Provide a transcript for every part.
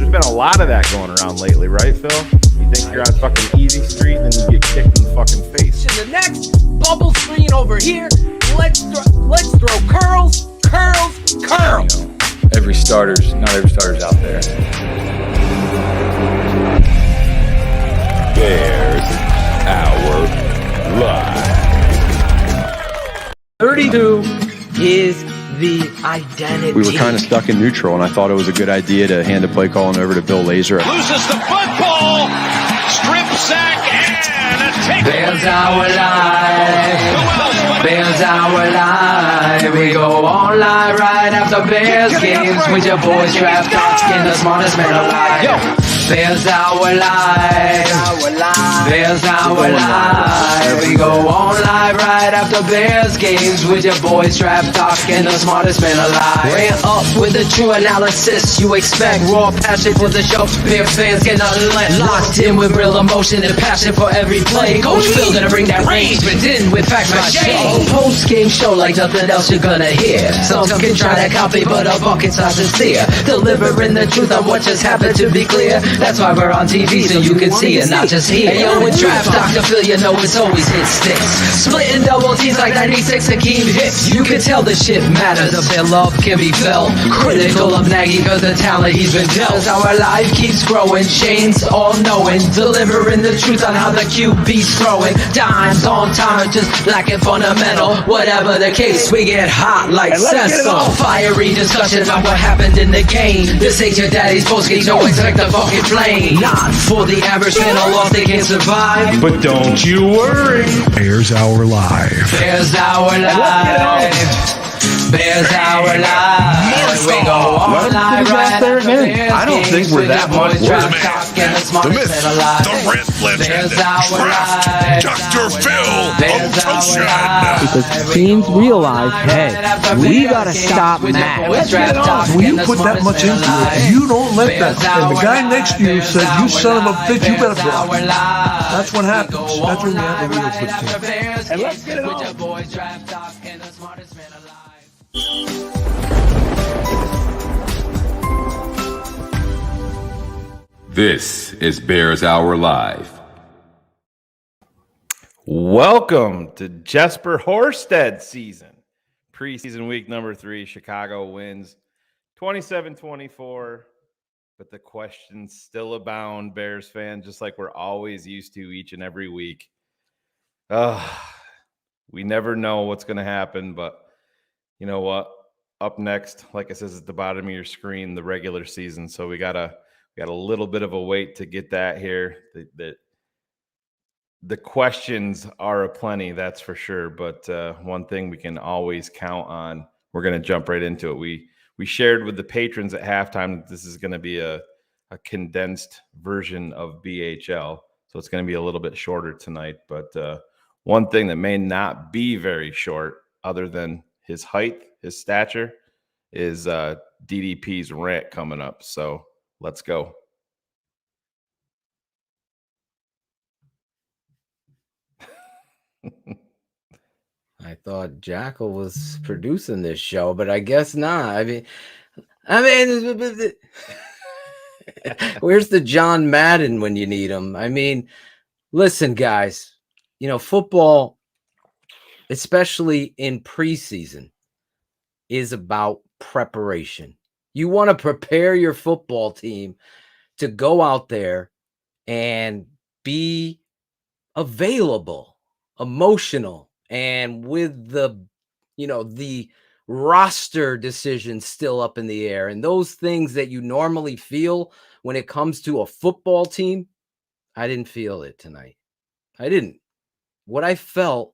There's been a lot of that going around lately, right, Phil? You think you're on fucking easy street and then you get kicked in the fucking face. To the next bubble screen over here. Let's throw curls. You know, not every starter's out there. Bears Hour Live. 32 is the identity. We were kind of stuck in neutral, and I thought it was a good idea to hand the play calling over to Bill Lazor. Loses the football, strip sack, and a take. Bears Hour Live. Bears Hour Live. We go on live right after Bears games with your boys Draft Talking, the smartest man alive. Yo. Bears Hour Live. Bears Hour Live. We go on live right after Bears games with your boys Draft Talking, the smartest man alive. Ran up with a true analysis. You expect raw passion for the show. Bear fans get locked in with real emotion and passion for every play. Coach Phil gonna bring that range, but in with facts by shade. Post game show like nothing else you're gonna hear. Some can try to copy, but our buckets are sincere. Delivering the truth on what just happened, to be clear. That's why we're on TV, so you can see it, not just hear. Hey, yo, with Draft Dr. Phil, you know it's always hit sticks. Splitting double T's like 96 Hakeem hits. You can tell the shit matters. Their love can be felt. Critical of Nagy cause the talent he's been dealt. Our life keeps growing. Shane's all knowing. Delivering the truth on how the QB's throwing. Dimes on time or just lacking fundamental. Whatever the case, we get hot like Cecil. Fiery discussions on what happened in the game. This ain't your daddy's postgame, so expect the fucking flame. Not for the average fan, a loss they can't survive. But don't you worry. Bears Hour Live. Bears Hour Live. Bears Hour Live. We go on live right after Bears I don't think we're that much worse. The myth, the red legend, Draft Dr. Phil of Because teams realize, hey, we gotta stop Matt. When you put that much into it, you don't let that. And the guy next to you said, "You son of a bitch, you better block." That's what happens. That's when you have a real good team. And let's get it on. This is Bears Hour Live. Welcome to Jesper Horsted season. Preseason week number 3. Chicago wins 27-24. But the questions still abound, Bears fan, just like we're always used to each and every week. We never know what's going to happen, but you know what? Up next, like I says, at the bottom of your screen, the regular season. So we got a little bit of a wait to get that here. The questions are aplenty, that's for sure. But one thing we can always count on, we're going to jump right into it. We shared with the patrons at halftime that this is going to be a condensed version of BHL. So it's going to be a little bit shorter tonight. But one thing that may not be very short, other than his height, his stature, is DDP's rant coming up. So let's go. I thought Jackal was producing this show, but I guess not. I mean, where's the John Madden when you need him? I mean, listen, guys, you know, football, especially in preseason, is about preparation. You want to prepare your football team to go out there and be available, emotional, and with the, you know, the roster decisions still up in the air and those things that you normally feel when it comes to a football team, I didn't feel it tonight. I didn't. What I felt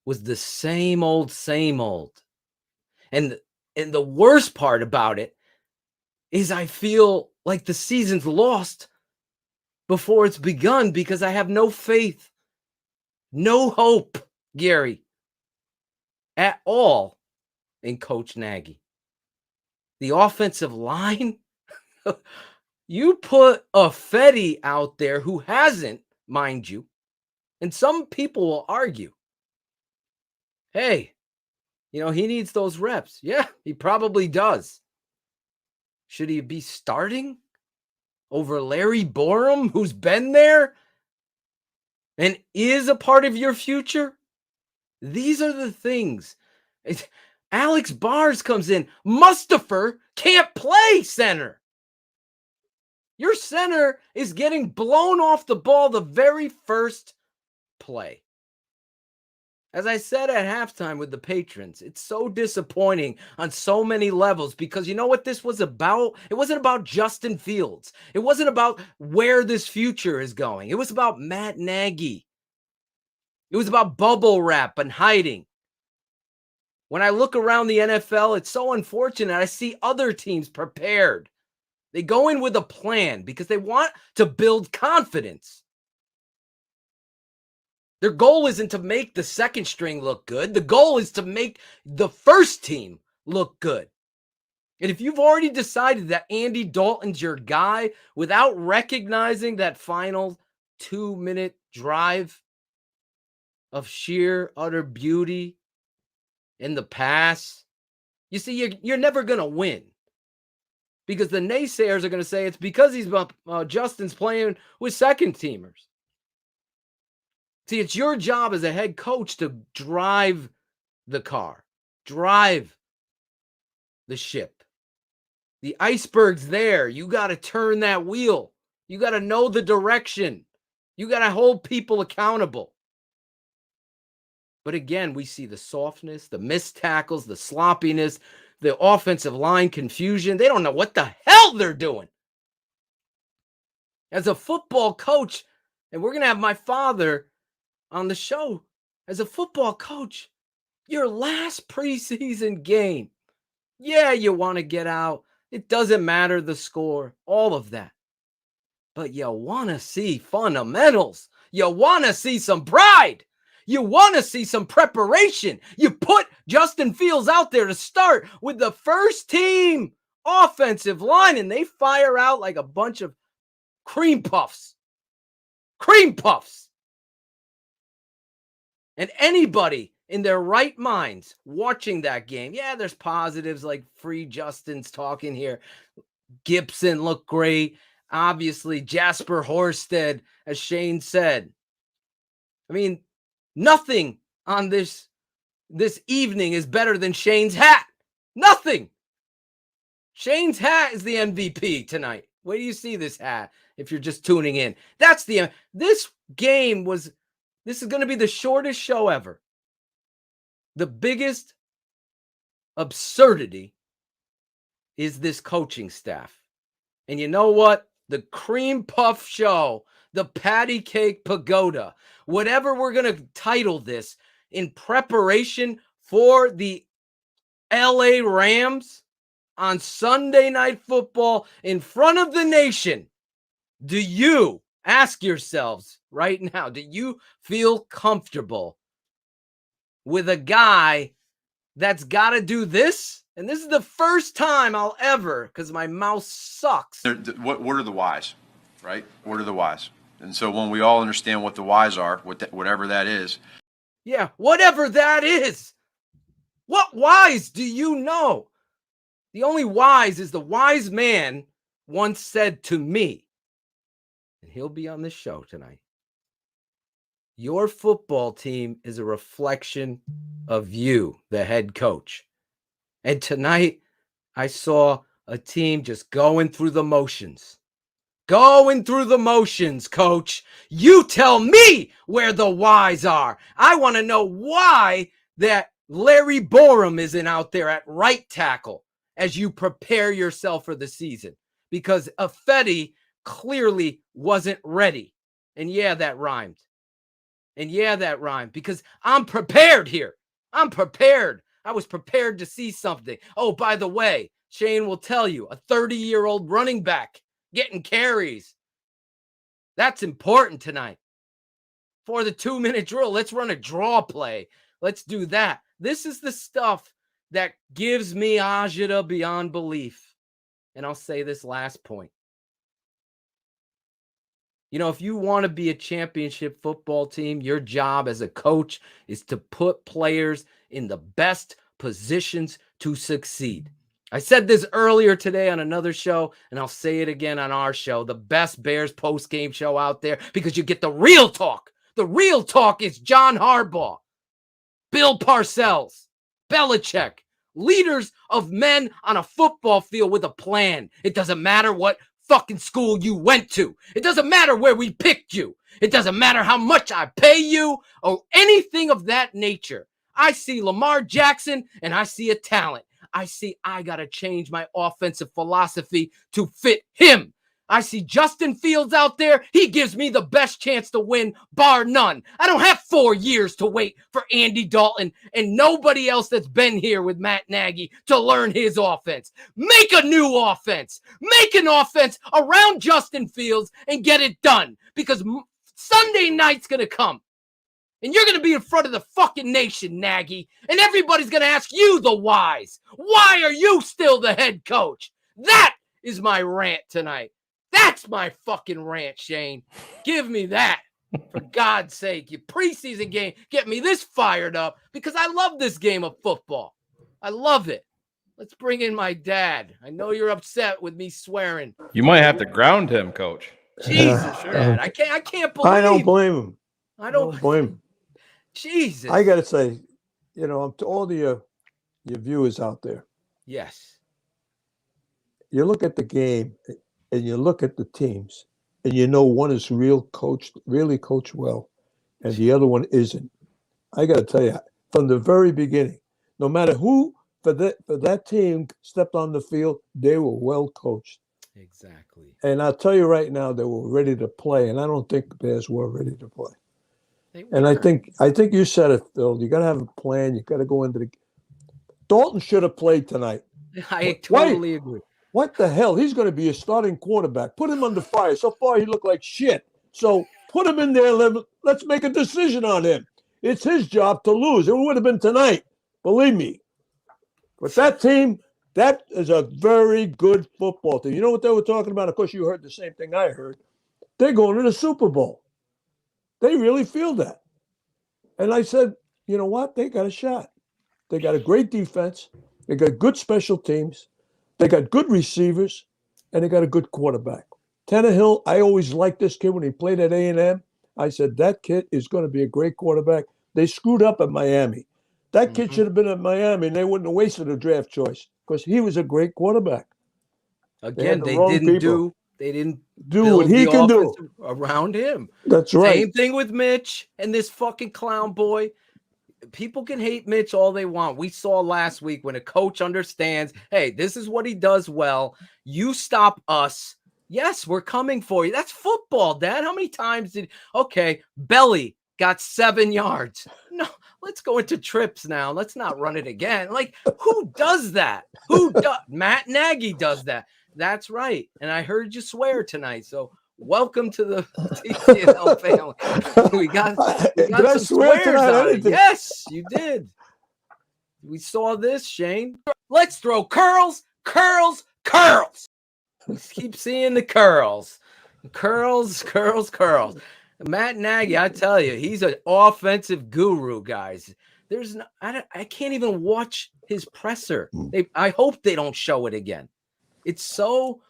was the same old, same old. And the worst part about it is I feel like the season's lost before it's begun because I have no faith, no hope, Gary, at all in Coach Nagy. The offensive line, you put a Fetty out there who hasn't, mind you, and some people will argue, hey, you know, he needs those reps. Yeah, he probably does. Should he be starting? over Larry Borum, who's been there and is a part of your future? These are the things. Alex Bars comes in. Mustafa can't play center. Your center is getting blown off the ball the very first play. As I said at halftime with the patrons, it's so disappointing on so many levels because you know what this was about? It wasn't about Justin Fields. It wasn't about where this future is going. It was about Matt Nagy. It was about bubble wrap and hiding. When I look around the NFL, it's so unfortunate. I see other teams prepared. They go in with a plan because they want to build confidence. Their goal isn't to make the second string look good. The goal is to make the first team look good. And if you've already decided that Andy Dalton's your guy without recognizing that final 2-minute drive of sheer utter beauty in the pass, you see, you're never going to win. Because the naysayers are going to say it's because Justin's playing with second teamers. See, it's your job as a head coach to drive the car, drive the ship. The iceberg's there. You got to turn that wheel. You got to know the direction. You got to hold people accountable. But again, we see the softness, the missed tackles, the sloppiness, the offensive line confusion. They don't know what the hell they're doing. As a football coach, and we're going to have my father on the show. As a football coach, your last preseason game, yeah, you want to get out. It doesn't matter the score, all of that. But you want to see fundamentals. You want to see some pride. You want to see some preparation. You put Justin Fields out there to start with the first team offensive line, and they fire out like a bunch of cream puffs. Cream puffs. And anybody in their right minds watching that game, yeah, there's positives like Free Justin's talking here. Gibson looked great. Obviously, Jasper Horsted, as Shane said. I mean, nothing on this evening is better than Shane's hat. Nothing. Shane's hat is the MVP tonight. Where do you see this hat if you're just tuning in? This is going to be the shortest show ever. The biggest absurdity is this coaching staff. And you know what? The cream puff show, the patty cake pagoda, whatever we're going to title this in preparation for the LA Rams on Sunday Night Football in front of the nation. Do you ask yourselves right now, do you feel comfortable with a guy that's got to do this? And this is the first time I'll ever, because my mouth sucks. What are the whys, right? What are the whys? And so when we all understand what the whys are, whatever that is. Yeah, whatever that is. What whys do you know? The only wise is the wise man once said to me, and he'll be on this show tonight. Your football team is a reflection of you, the head coach. And tonight, I saw a team just going through the motions. Going through the motions, coach. You tell me where the whys are. I want to know why that Larry Borum isn't out there at right tackle as you prepare yourself for the season. Because Affetti clearly wasn't ready. And yeah, that rhymed. Because I'm prepared here. I'm prepared. I was prepared to see something. Oh, by the way, Shane will tell you, a 30-year-old running back getting carries. That's important tonight. For the 2-minute drill, let's run a draw play. Let's do that. This is the stuff that gives me agita beyond belief. And I'll say this last point. You know, if you want to be a championship football team, your job as a coach is to put players in the best positions to succeed. I said this earlier today on another show, and I'll say it again on our show, the best Bears post-game show out there, because you get the real talk. The real talk is John Harbaugh, Bill Parcells, Belichick, leaders of men on a football field with a plan. It doesn't matter what fucking school you went to. It doesn't matter where we picked you. It doesn't matter how much I pay you or anything of that nature. I see Lamar Jackson and I see a talent. I got to change my offensive philosophy to fit him. I see Justin Fields out there. He gives me the best chance to win, bar none. I don't have 4 years to wait for Andy Dalton and nobody else that's been here with Matt Nagy to learn his offense. Make a new offense. Make an offense around Justin Fields and get it done, because Sunday night's going to come. And you're going to be in front of the fucking nation, Nagy. And everybody's going to ask you the whys. Why are you still the head coach? That is my rant tonight. That's my fucking rant, Shane. Give me that. For God's sake, your preseason game, get me this fired up, because I love this game of football. I love it. Let's bring in my dad. I know you're upset with me swearing. You might have to ground him, Coach. Jesus, Dad. I can't believe. I don't blame him. I don't blame him. Jesus. I got to say, to all your viewers out there, yes. You look at the game and you look at the teams, and you know one is really coached well, and the other one isn't. I got to tell you, from the very beginning, no matter who for that team stepped on the field, they were well coached. Exactly. And I'll tell you right now, they were ready to play, and I don't think the Bears were ready to play. And I think you said it, Phil. You got to have a plan. You got to go into the. Dalton should have played tonight. I totally agree. What the hell? He's going to be a starting quarterback. Put him under fire. So far, he looked like shit. So put him in there. Let's make a decision on him. It's his job to lose. It would have been tonight, believe me. But that team, that is a very good football team. You know what they were talking about? Of course, you heard the same thing I heard. They're going to the Super Bowl. They really feel that. And I said, you know what? They got a shot. They got a great defense. They got good special teams. They got good receivers. And they got a good quarterback. Tannehill, I always liked this kid when he played at A&M. I said, that kid is going to be a great quarterback. They screwed up at Miami. That kid should have been at Miami, and they wouldn't have wasted a draft choice, because he was a great quarterback. Again, they didn't do what he can do around him. That's right. Same thing with Mitch and this fucking clown boy. People can hate Mitch all they want. We saw last week when a coach understands, hey, this is what he does well. You stop us. Yes, we're coming for you. That's football, Dad. How many times Belly got 7 yards. No, let's go into trips now. Let's not run it again. Like, who does that? Matt Nagy does that. That's right. And I heard you swear tonight. So welcome to the TTNL family. We got some swears on it. Yes, you did. We saw this, Shane. Let's throw curls. We keep seeing the curls. Matt Nagy, I tell you, he's an offensive guru, guys. I can't even watch his presser. I hope they don't show it again. It's so,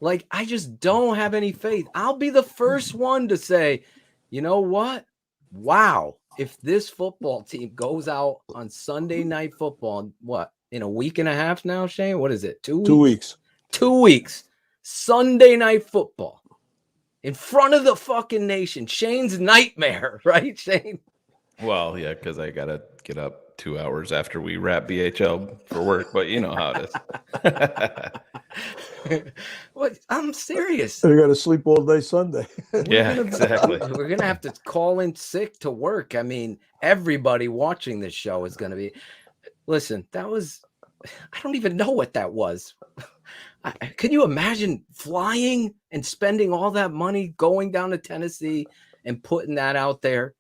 I just don't have any faith. I'll be the first one to say, you know what? Wow. If this football team goes out on Sunday Night Football, in a week and a half now, Shane? What is it? 2 weeks? 2 weeks. 2 weeks. Sunday Night Football. In front of the fucking nation. Shane's nightmare, right, Shane? Well, yeah, because I got to get up 2 hours after we wrap BHL for work, but you know how it is. What? I'm serious. You got to sleep all day Sunday. Exactly. We're going to have to call in sick to work. I mean, everybody watching this show is going to be. Listen, I don't even know what that was. Can you imagine flying and spending all that money going down to Tennessee and putting that out there?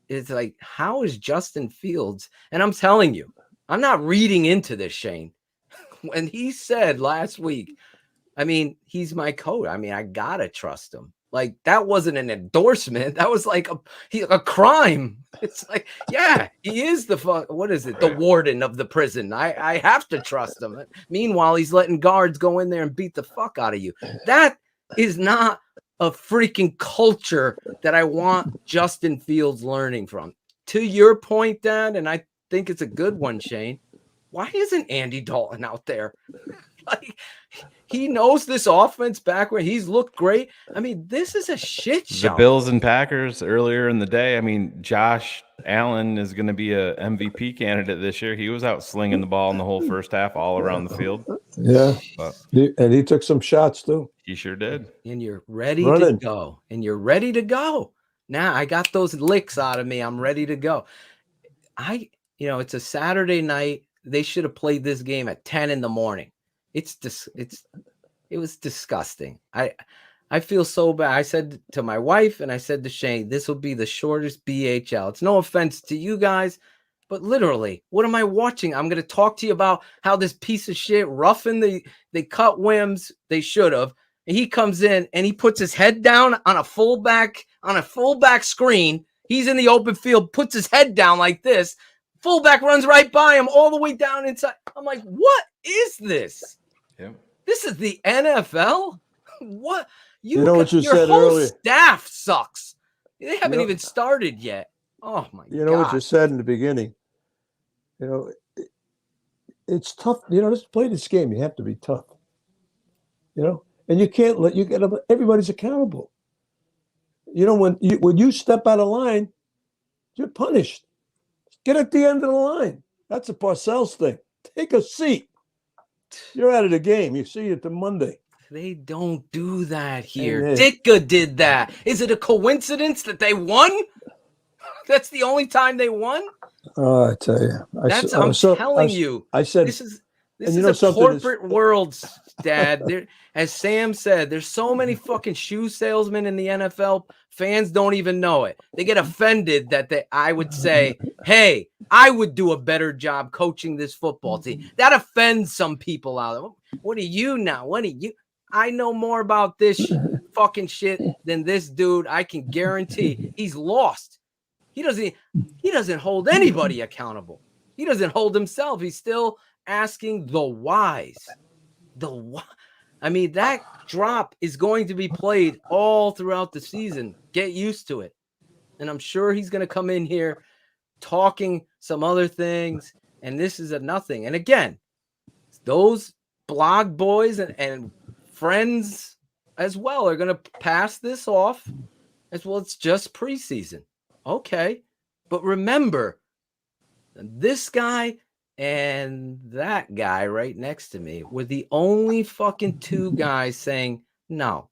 It's like, how is Justin Fields? And I'm telling you, I'm not reading into this, Shane. When he said last week, I mean, he's my coach. I mean, I got to trust him. Like that wasn't an endorsement. That was like a crime. It's like, yeah, he is what is it? The warden of the prison. I have to trust him. Meanwhile, he's letting guards go in there and beat the fuck out of you. That is not a freaking culture that I want Justin Fields learning from. To your point, Dad, and I think it's a good one, Shane. Why isn't Andy Dalton out there? Like, he knows this offense backward. He's looked great. I mean, this is a shit show. The Bills and Packers earlier in the day. I mean, Josh Allen is going to be a MVP candidate this year. He was out slinging the ball in the whole first half, all around the field. Yeah, but and he took some shots too. He sure did. And you're ready to go. And you're ready to go. Now I got those licks out of me. I'm ready to go. It's a Saturday night. They should have played this game at 10 in the morning. It was disgusting. I feel so bad. I said to my wife and I said to Shane, this will be the shortest BHL. It's no offense to you guys, but literally, what am I watching? I'm going to talk to you about how this piece of shit they cut Wims. They should have. And he comes in and he puts his head down on a fullback screen. He's in the open field, puts his head down like this. Fullback runs right by him all the way down inside. I'm like, what is this? Yeah. This is the NFL? What? You know what you your said whole earlier. Staff sucks. They haven't even started yet. Oh, my God. You know what you said in the beginning? It's tough. Just play this game. You have to be tough. And you can't everybody's accountable. When you step out of line, you're punished. Get at the end of the line. That's a Parcells thing. Take a seat. You're out of the game. You see it the Monday. They don't do that here. Ditka did that. Is it a coincidence that they won? That's the only time they won? Oh, I tell you. I'm telling you. I said this is a corporate world, Dad. As Sam said, there's so many fucking shoe salesmen in the NFL. Fans don't even know it. They get offended that I would say, hey, I would do a better job coaching this football team. That offends some people out there. What are you now? I know more about this fucking shit than this dude. I can guarantee he's lost. He doesn't hold anybody accountable. He doesn't hold himself. He's still asking the whys. I mean, that drop is going to be played all throughout the season. Get used to it. And I'm sure he's going to come in here talking some other things. And this is a nothing. And again, those blog boys and friends as well are going to pass this off as well. It's just preseason. Okay. But remember, this guy and that guy right next to me were the only fucking two guys saying, no,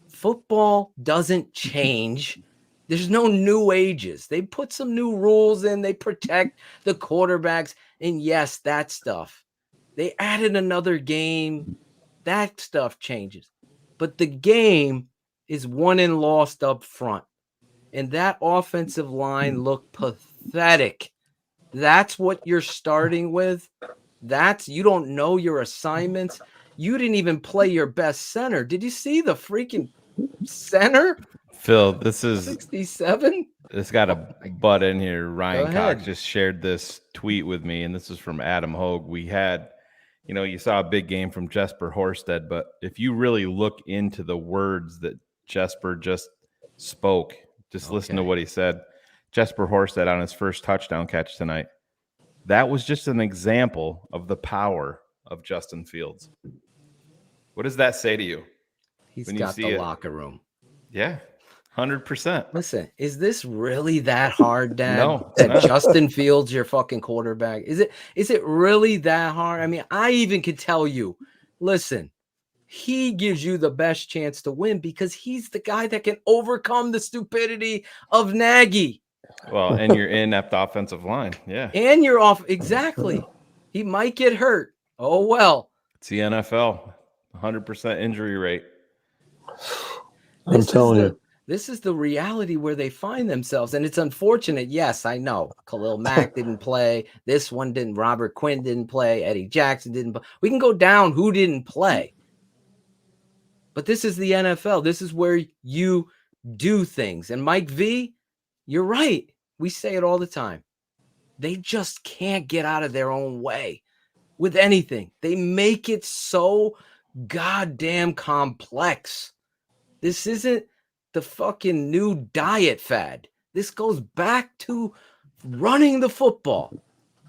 football doesn't change. There's no new ages. They put some new rules in. They protect the quarterbacks. And yes, that stuff. They added another game. That stuff changes. But the game is won and lost up front. And that offensive line looked pathetic. That's what you're starting with. You don't know your assignments. You didn't even play your best center. Did you see the freaking center? Phil, this is 67. It's got a butt in here. Ryan Cox just shared this tweet with me, and this is from Adam Hogue. We had, you saw a big game from Jesper Horsted, but if you really look into the words that Jesper just spoke, just listen to what he said. Jesper Horsted on his first touchdown catch tonight. That was just an example of the power of Justin Fields. What does that say to you? He's got the locker room. Yeah, 100%. Listen, is this really that hard, Dad? No, that Justin Fields your fucking quarterback? Is it really that hard? I mean, I even could tell you, listen, he gives you the best chance to win because he's the guy that can overcome the stupidity of Nagy. Well, and your inept offensive line. Yeah. And you're off. Exactly. He might get hurt. Oh, well. It's the NFL. 100% injury rate. I'm telling you. This is the reality where they find themselves. And it's unfortunate. Yes, I know. Khalil Mack didn't play. This one didn't. Robert Quinn didn't play. Eddie Jackson didn't play. We can go down who didn't play. But this is the NFL. This is where you do things. And Mike V, you're right. We say it all the time. They just can't get out of their own way with anything. They make it so goddamn complex. This isn't the fucking new diet fad. This goes back to running the football.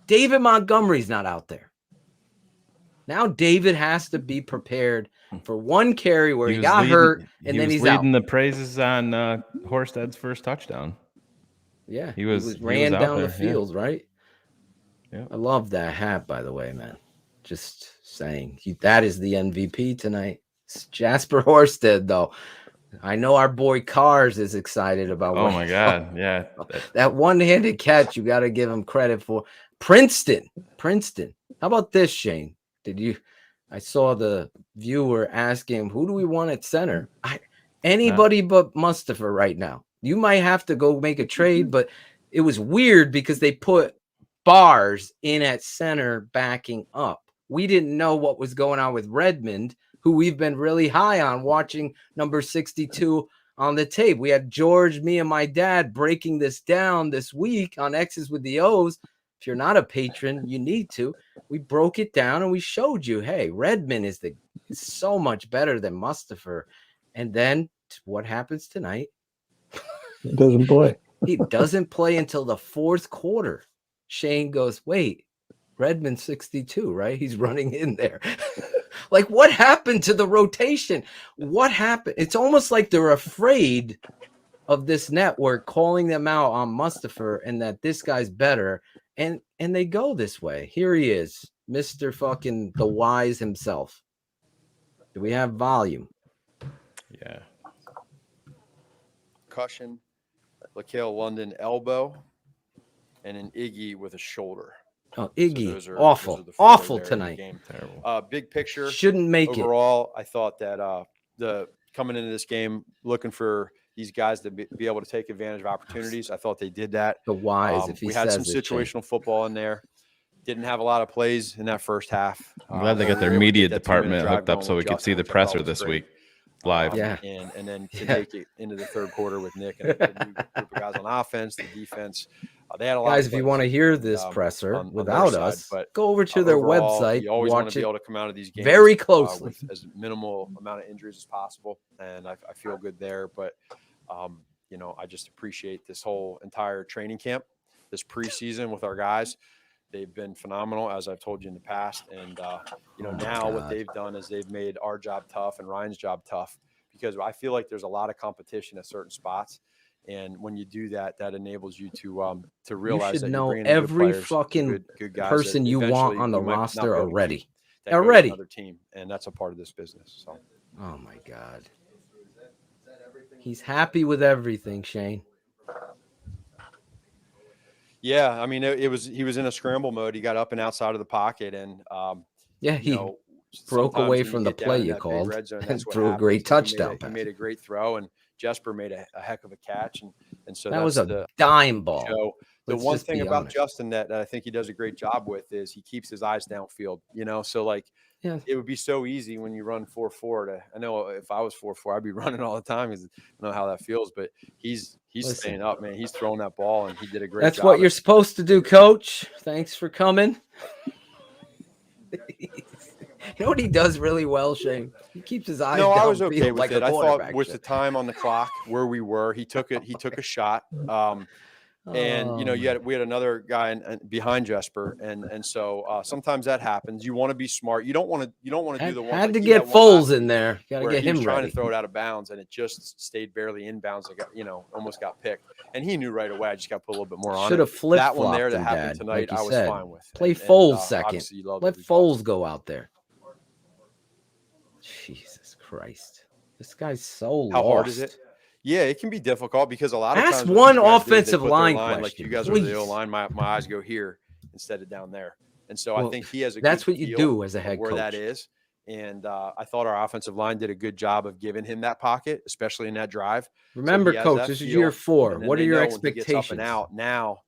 David Montgomery's not out there. Now David has to be prepared for one carry where he got hurt and then he's leading out. the praises on Horsted's first touchdown. Yeah, he was ran out down there, the field, right? Yeah. I love that hat, by the way, man. Just saying, that is the MVP tonight. It's Jasper Horsted, though. I know our boy Cars is excited about. Oh my God, yeah, that one-handed catch. You got to give him credit for. Princeton. How about this, Shane? I saw the viewer asking him, who do we want at center? Anybody but Mustafa right now. You might have to go make a trade, but it was weird because they put Bars in at center backing up. We didn't know what was going on with Redmond, who we've been really high on watching number 62 on the tape. We had George, me, and my dad breaking this down this week on X's with the O's. If you're not a patron, you need to. We broke it down and we showed you, hey, Redmond is so much better than Mustafa. And then what happens tonight? He doesn't play. He doesn't play until the fourth quarter. Shane goes, wait, Redmond 62, right? He's running in there. Like, what happened to the rotation? What happened? It's almost like they're afraid of this network calling them out on Mustafa and that this guy's better. And they go this way. Here he is, Mr. fucking the Wise himself. Do we have volume? Yeah. Concussion, LaCale London elbow, and an Iggy with a shoulder. Oh, Iggy, So awful tonight. Terrible. Big picture. Shouldn't make overall, I thought that the coming into this game, looking for these guys to be able to take advantage of opportunities. I thought they did that. The Wise, if he we had some says it, situational football in there. Didn't have a lot of plays in that first half. I'm glad they got their media department hooked up so we could see the presser this week live. And then to take it into the third quarter with Nick and a new group of guys on offense, the defense. They had a lot. Guys, if you want to hear this presser without us, go over to their website. You always watch want to be able to come out of these games very closely with as minimal amount of injuries as possible, and I feel good there. But I just appreciate this whole entire training camp, this preseason with our guys. They've been phenomenal, as I've told you in the past. And, now what they've done is they've made our job tough and Ryan's job tough, because I feel like there's a lot of competition at certain spots. And when you do that, that enables you to realize you should that know you're every players, fucking good guys person you want on the roster already. Another team, and that's a part of this business. So, oh my God, he's happy with everything, Shane. Yeah, I mean, he was in a scramble mode. He got up and outside of the pocket, and he broke away from the play you called and threw a great touchdown pass. He made a great throw, and Jesper made a heck of a catch, and so that was a dime ball. So the one thing about Justin that I think he does a great job with is he keeps his eyes downfield. So like. Yeah. It would be so easy when you run 4.4 I know if I was 4.4, I'd be running all the time because I know how that feels, but he's staying up, man. He's throwing that ball and he did a great job. That's what you're supposed to do, coach. Thanks for coming. You know what he does really well, Shane? He keeps his eyes down. I was okay with like it. I thought with the time on the clock where we were, he took a shot. And we had another guy behind Jesper, and so sometimes that happens. You want to be smart. You don't want to do the one. Had to get Foles in there. Got to get him trying ready. To throw it out of bounds, and it just stayed barely in bounds. It got almost got picked, and he knew right away. I just got to put a little bit more on. Should have flipped that one there that happened tonight. Like I was fine with. Play Foles second. Let Foles go out there. Jesus Christ, this guy's so lost. How hard is it? Yeah, it can be difficult because a lot of times. Ask one offensive line question. Like you guys are the O-line, my eyes go here instead of down there. And so I think he has a that's good what you do as a head where coach. That is. And I thought our offensive line did a good job of giving him that pocket, especially in that drive. Remember, coach, this is year 4. What are your expectations? Up and out now,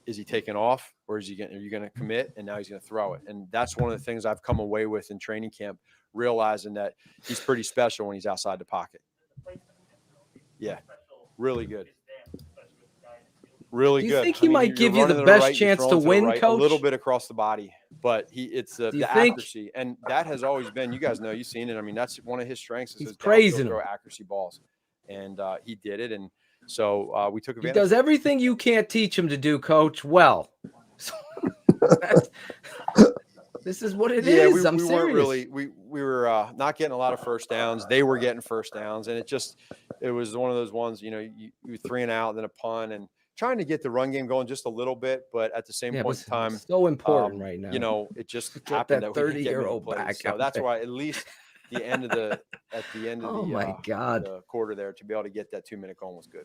is he taking off or are you going to commit? And now he's going to throw it. And that's one of the things I've come away with in training camp. realizing that he's pretty special when he's outside the pocket. Yeah, really good. Really Do you good. think he might you're give you running the to best right, you're chance to throwing the win, right, Coach? A little bit across the body, but it's you the think? accuracy, and that has always been. You guys know, you've seen it. I mean, that's one of his strengths. Is He's his downfield praising throw him. accuracy balls, and he did it, and so we took He advantage. does everything you can't teach him to do, Coach. Well, so this is what it is. I'm we serious. weren't really we were not getting a lot of first downs. They were getting first downs, and it was one of those ones. You 3 and out, then a punt, and trying to get the run game going just a little bit, but at the same point in time, so important right now. It just Get happened that that we didn't get many 30-year-old plays. back So out that's there. why at least the end of the Oh my God. the quarter there, to be able to get that 2-minute going was good.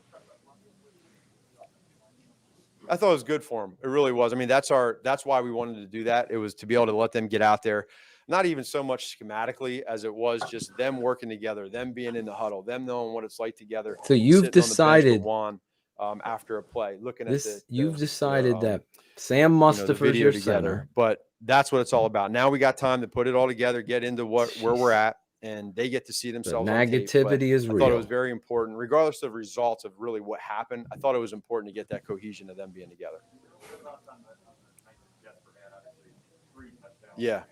I thought it was good for him. It really was. I mean, that's why we wanted to do that. It was to be able to let them get out there, not even so much schematically as it was just them working together, them being in the huddle, them knowing what it's like together. So you've sitting on the bench with decided Juan, after a play, looking this. at You've decided that Sam the Mustipher's video your together. center. But that's what it's all about. Now we got time to put it all together, get into where we're at, and they get to see themselves. The on tape. negativity But is I thought it real. was very important, regardless of results of really what happened. I thought it was important to get that cohesion of them being together. Yeah.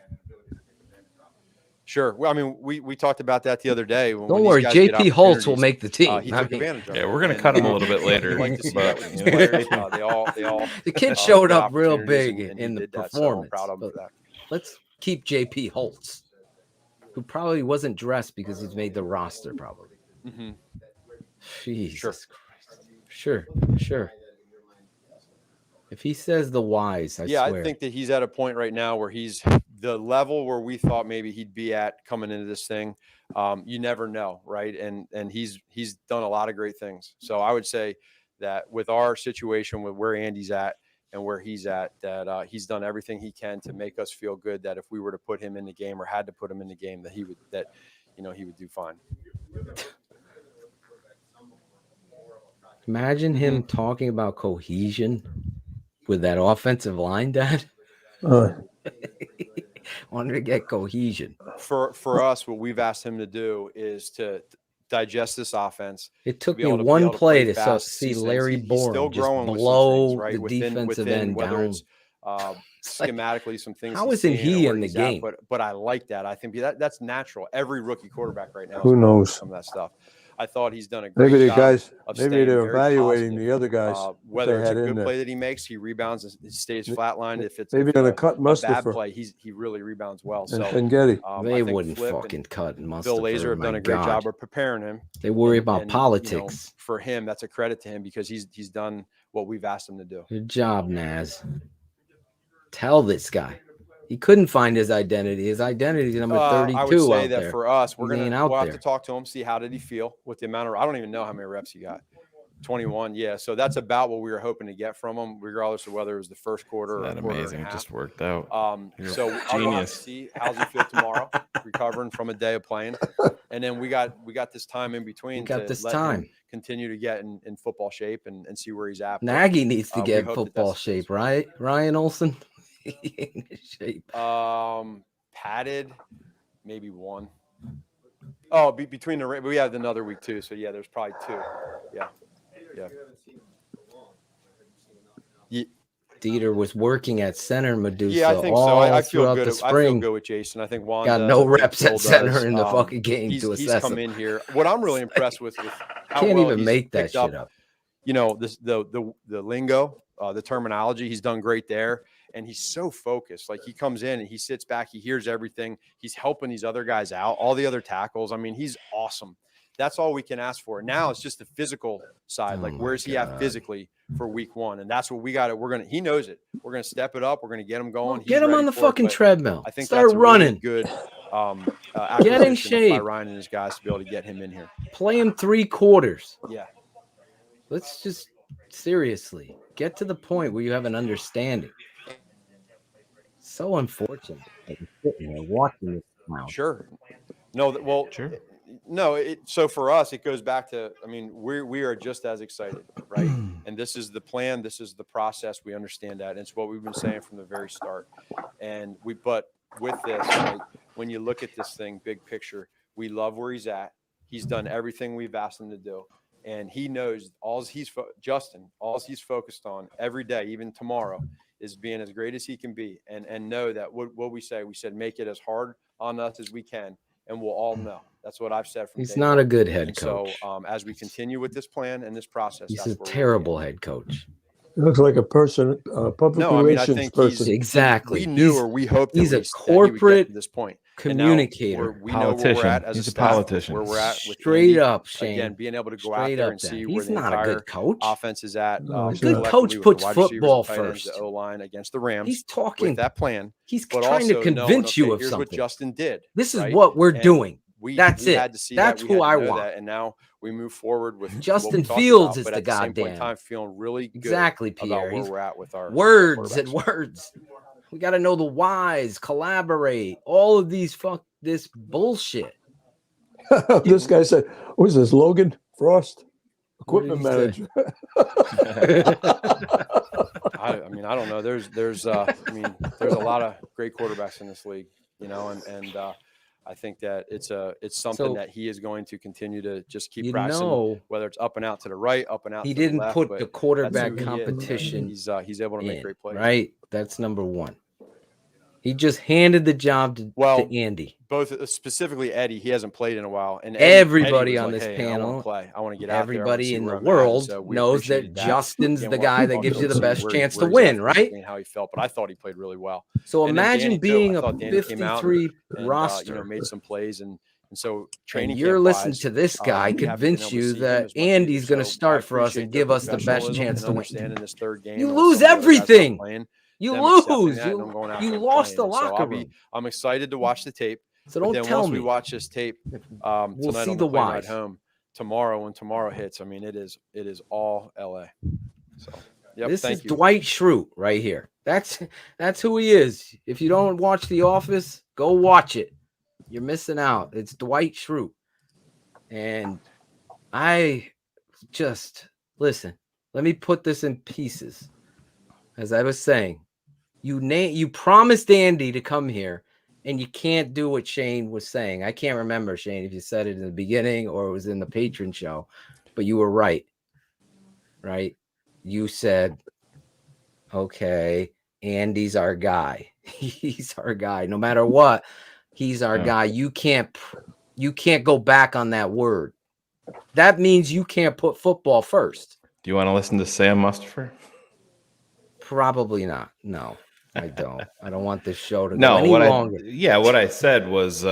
Sure. Well, I mean, we talked about that the other day. When Don't worry, JP Holtz will make the team. He took advantage of it. Yeah, we're gonna cut him a little bit later. I'd like to see but, that with these you know, players. They all The kid showed get up real opportunities, big and he in the did that, so I'm performance. proud of him but for that. let's keep JP Holtz, who probably wasn't dressed because he's made the roster, probably. Mm-hmm. Jesus Christ. Sure. If he says the wise, I swear. I think that he's at a point right now where he's the level where we thought maybe he'd be at coming into this thing. You never know, right? And he's done a lot of great things. So I would say that with our situation, with where Andy's at and where he's at, that he's done everything he can to make us feel good that if we were to put him in the game or had to put him in the game, that he would do fine. Imagine him talking about cohesion with that offensive line, Dad. Wanted to get cohesion. For us, what we've asked him to do is to digest this offense. It took be me able to- be one able to play play to fast, see things. Larry He's still Bourne just growing with some blow things, right? the defensive end whether down. it's schematically some things. How he's isn't seeing or he where in the he's at, game? but I like that. I think that's natural. Every rookie quarterback right now. Who is going knows? through some of that stuff. I thought he's done a great Maybe the job guys, of maybe staying they're very evaluating positive. the other guys. Whether they it's a had in good there. play that he makes, he rebounds and stays flatlined. If it's Maybe if gonna a cut bad Mustipher. play, he really rebounds well. So and Getty. I They think wouldn't Flip fucking and cut Mustipher. Bill Lazor have done my a great God. job of preparing him. They worry And- about and, politics. for him, that's a credit to him because he's done what we've asked him to do. Good job, Naz. Tell this guy. He couldn't find his identity. His identity is number 32 I would say out that there. for us, He ain't out we'll have there. to talk to him, see how did he feel with the amount of. I don't even know how many reps he got. 21, yeah. So that's about what we were hoping to get from him, regardless of whether it was the first quarter or Isn't a that quarter amazing? and a It half. just worked out. So I'll have to Genius. see how's he feel tomorrow, recovering from a day of playing, and then we got this time in between. We got to this let time. him continue to get in football shape and see where he's at. But, Nagy needs to we get hope that football that's the case. shape, right? Ryan Olsen. He ain't in shape. Padded, maybe one. Oh, between we have another week too. So yeah, there's probably two. Yeah. Dieter was working at center Medusa. Yeah, I think so. all I feel throughout good. the I feel spring. good with Jason. I think Juan Got does. no I think reps at Bill center does. in the fucking game he's to assess come him. in here. What I'm really impressed with how Can't well even he's make that picked shit up. You know, the lingo, the terminology. He's done great there, and he's so focused. Like he comes in and he sits back. He hears everything. He's helping these other guys out. All the other tackles. I mean, he's awesome. That's all we can ask for. Now it's just the physical side. Like, where's he at physically for week one? And that's what we got. He knows it. We're going to step it up. We're going to get him going. He's Get him ready on the for it, fucking but treadmill. I think Start that's a running. really good Get in acquisition shape. by Ryan and his guys to be able to get him in here. Play him 3 quarters. Yeah. Let's just seriously get to the point where you have an understanding. So unfortunate. Like, sitting there watching this now. Sure. No, Sure. No, so for us, it goes back to, I mean, we are just as excited, right? And this is the plan. This is the process. We understand that. And it's what we've been saying from the very start. But with this, right, when you look at this thing, big picture, we love where he's at. He's done everything we've asked him to do. And he knows Justin, all he's focused on every day, even tomorrow, is being as great as he can be. And know that what we said, make it as hard on us as we can. And we'll all know. That's what I've said from He's day not one. a good head And coach. So as we continue with this plan and this process, He's that's a where terrible head coach. He looks like a person, public No, I mean, I relations think person. Exactly. We knew, or we hoped he's at a least that he would get corporate to this point. communicator. And now we know where we're at as He's a staff, politician. where we're at with Straight Andy. up, Shane. Again, being able to go Straight out there up and that. see He's where the not a entire good coach. offense is at. No, he's A good not. coach Collectively with puts the wide receivers, football the tight ends, first. the O-line against the Rams. He's talking. with that plan. He's But trying to also knowing, convince you okay, of here's something. what Justin did. This is right? what we're And doing. We That's it. had to see That's that. We who had I to know want. that. And now we move forward with Justin what we talked Fields about, is but the at the same point in goddamn- time, feeling really good Exactly, about Pierre. where He's we're at with our words and quarterbacks. words. We got to know the whys, collaborate, all of these this bullshit. This guy said, "Who's this? Logan Frost, What did equipment he say? manager." I mean, I don't know. There's a lot of great quarterbacks in this league, and I think that it's something So, that he is going to continue to just keep you practicing, know, whether it's up and out to the right, up and out. he to the didn't left, put but the that's quarterback who he is, and competition he's able to make great plays. right? That's number one. He just handed the job to Andy. Both specifically Eddie, he hasn't played in a while, and Everybody was on like, this "Hey, panel, I want to play. I want to get out there. I wanna everybody see in where the I'm at." And world so we knows that appreciated Justin's Again, the we'll have guy to that talk gives to you him the and see best where chance to he's at win, physically right? and how he felt, but I thought he played really well. So And then imagine Danny, too. being I a thought Danny came out 53 and, roster. made some plays, and so training. And you're listening camp-wise, to this guy we haven't been convince able to you see him that as much Andy's either. going to So I start for us appreciate and their give us the best professionalism chance and to win. understanding this third game. You and lose some of the other guys not everything. playing, You them accepting lose. that and them going out there You and lost playing. the And so locker room. I'm excited to watch the tape. So But don't then tell once me. we watch this tape We'll tonight see on the the plane ride whys. home, tomorrow when tomorrow hits, I mean, it is all LA. So yep, This thank is you. Dwight Schrute right here. That's who he is. If you don't watch The Office, go watch it. You're missing out. It's Dwight Schrute. And I just listen. Let me put this in pieces. As I was saying, you promised Andy to come here, and you can't do what Shane was saying. I can't remember, Shane, if you said it in the beginning or it was in the patron show, but you were right. Right? You said, okay, Andy's our guy. He's our guy. No matter what, he's our guy. You can't go back on that word. That means you can't put football first. Do you want to listen to Sam Mustafer? Probably not. No, I don't. I don't want this show to go No, any longer. what I said was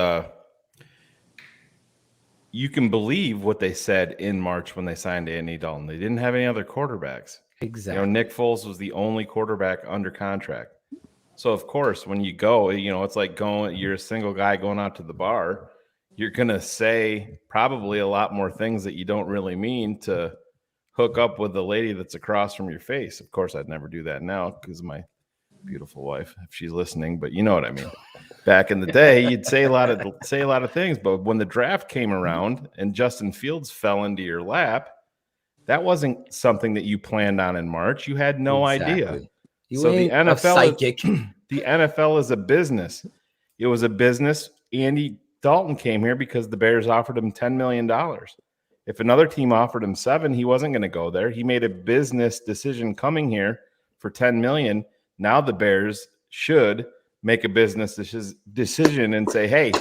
you can believe what they said in March when they signed Andy Dalton. They didn't have any other quarterbacks. Exactly. Nick Foles was the only quarterback under contract. So of course, when you go, it's like you're a single guy going out to the bar. You're going to say probably a lot more things that you don't really mean to hook up with the lady that's across from your face. Of course, I'd never do that now because of my beautiful wife, if she's listening, but you know what I mean. Back in the day, you'd say a lot of things, but when the draft came around and Justin Fields fell into your lap, that wasn't something that you planned on in March. You had no idea. So the NFL is a business. It was a business. Andy Dalton came here because the Bears offered him $10 million. If another team offered him $7 million, he wasn't going to go there. He made a business decision coming here for $10 million. Now the Bears should make a business decision and say, hey,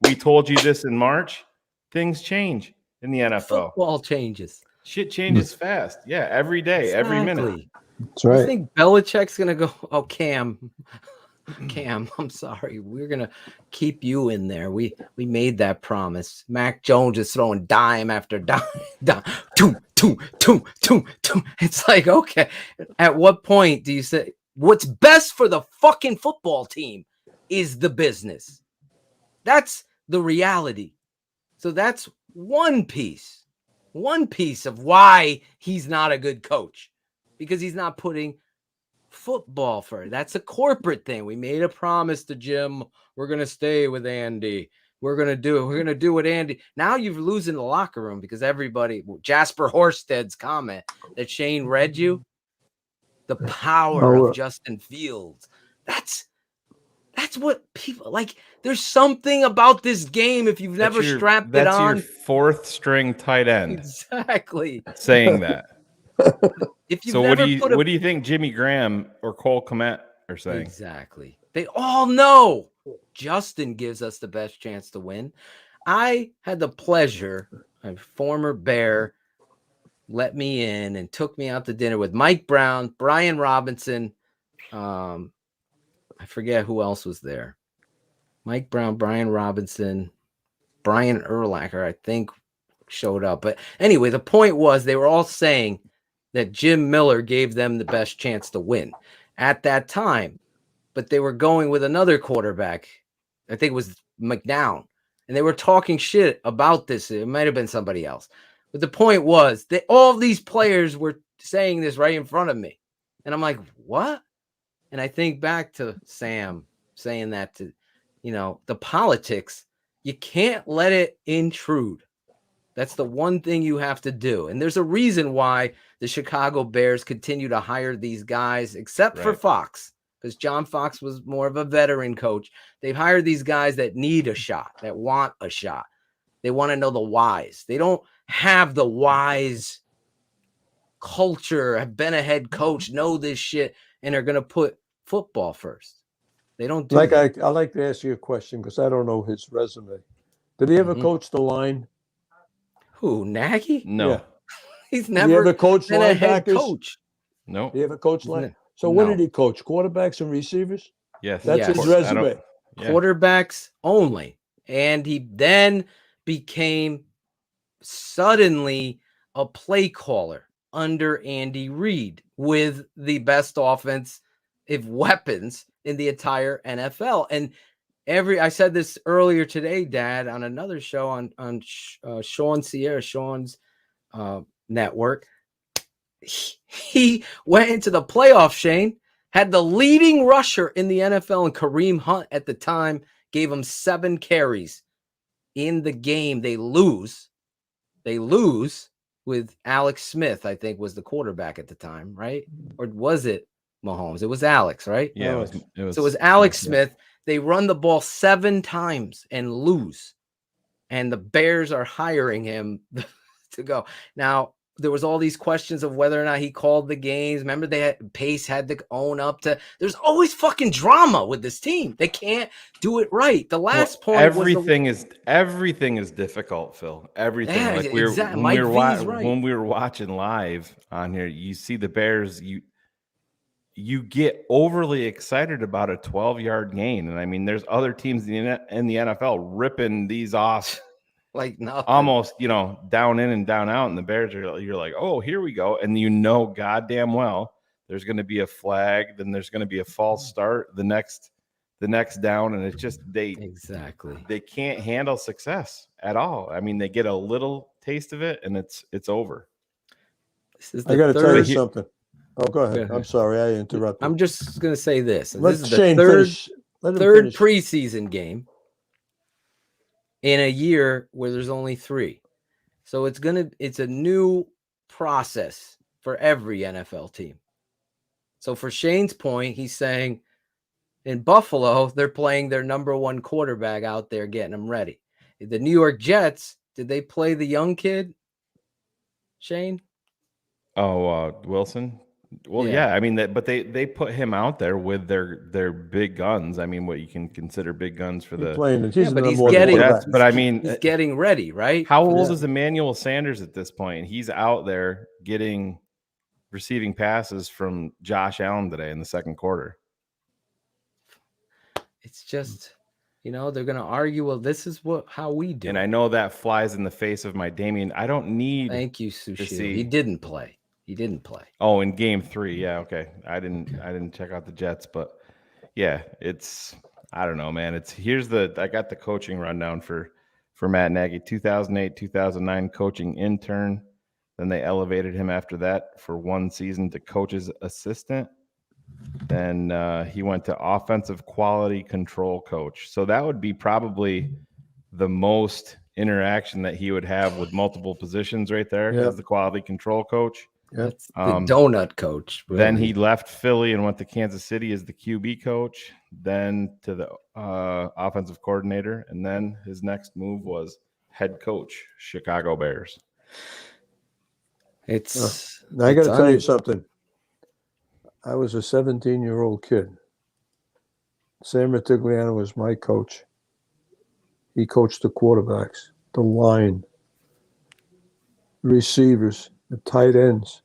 we told you this in March. Things change in the NFL. Football changes. Shit changes fast. Yeah, every day, every minute. That's right. You think Belichick's going to go, oh, Cam, I'm sorry. We're going to keep you in there. We made that promise. Mac Jones is throwing dime after dime. Two. It's like, okay. At what point do you say, what's best for the fucking football team is the business? That's the reality. So that's one piece of why he's not a good coach, because he's not putting football first. That's a corporate thing. We made a promise to Jim. We're going to stay with Andy. We're going to do it. We're going to do what Andy. Now you're losing the locker room because everybody, Jasper Horsted's comment that Shane read you, the power of Justin Fields. That's what people like. There's something about this game. If you've never strapped it that's your on, fourth string tight end exactly. saying that. If you've So what never do put you think Jimmy Graham or Cole Kmet are saying? exactly, they all know Justin gives us the best chance to win. I had the pleasure, a former Bear let me in and took me out to dinner with Mike Brown, Brian Robinson. I forget who else was there. Mike Brown, Brian Robinson, Brian Urlacher, I think, showed up. But anyway, the point was they were all saying that Jim Miller gave them the best chance to win at that time. But they were going with another quarterback. I think it was McNown. And they were talking shit about this. It might have been somebody else. But the point was that all these players were saying this right in front of me. And I'm like, what? And I think back to Sam saying that to, the politics, you can't let it intrude. That's the one thing you have to do. And there's a reason why the Chicago Bears continue to hire these guys, except for Fox, because John Fox was more of a veteran coach. They've hired these guys that need a shot, that want a shot. They want to know the whys. They don't have the whys culture, have been a head coach, know this shit, and are going to put football first. They don't do that. I like to ask you a question because I don't know his resume. Did he ever coach the line? Who, Nagy? No. Yeah. He's Did never he ever coach been a head linebackers? coach. No. Did he ever coach line? So what did he coach? Quarterbacks and receivers? Yes. That's his resume. Quarterbacks only. And he then became suddenly a play caller under Andy Reid with the best offensive weapons in the entire NFL. And I said this earlier today, Dad, on another show on Sean's network. He went into the playoff, Shane, had the leading rusher in the NFL, and Kareem Hunt at the time gave him 7 carries in the game. They lose with Alex Smith, I think, was the quarterback at the time, right? Or was it Mahomes? It was Alex, right? Yeah, so it was Alex Smith. They run the ball 7 times and lose. And the Bears are hiring him to go. Now, there was all these questions of whether or not he called the games. Remember, Pace had to own up to. There's always fucking drama with this team. They can't do it right. The last point. Everything is difficult, Phil. Everything. Yeah, like exactly. when we were watching live on here, you see the Bears. You get overly excited about a 12-yard gain, and I mean, there's other teams in the NFL ripping these off. Like nothing. Almost, down in and down out, and the Bears you're like, oh, here we go, and goddamn well there's going to be a flag, then there's going to be a false start the next down, and it's just they can't handle success at all. I mean, they get a little taste of it, and it's over. I got to tell you something. Oh, go ahead. I'm sorry, I interrupted. I'm just going to say this. This is the third preseason game in a year where there's only 3. So it's a new process for every NFL team. So for Shane's point, he's saying in Buffalo, they're playing their number 1 quarterback out there, getting them ready. The New York Jets, did they play the young kid, Shane? Oh, Wilson? Well, yeah. I mean, but they put him out there with their big guns. I mean, what you can consider big guns for the playing. He's getting ready, right? How old is Emmanuel Sanders at this point? He's out there receiving passes from Josh Allen today in the second quarter. It's just, they're going to argue, well, this is how we do. And I know that flies in the face of my Damien. I don't need. Thank you, Sushi. He didn't play. Oh, in game 3. Yeah. Okay. I didn't check out the Jets, but yeah, I don't know, man. I got the coaching rundown for Matt Nagy, 2008, 2009 coaching intern. Then they elevated him after that for 1 season to coach's assistant. Then he went to offensive quality control coach. So that would be probably the most interaction that he would have with multiple positions right there as the quality control coach. That's the donut coach. Then he left Philly and went to Kansas City as the QB coach. then to the offensive coordinator, and then his next move was head coach, Chicago Bears. It's Now I got to tell you something. I was a 17-year-old kid. Sam Ratigliano was my coach. He coached the quarterbacks, the line, receivers, the tight ends.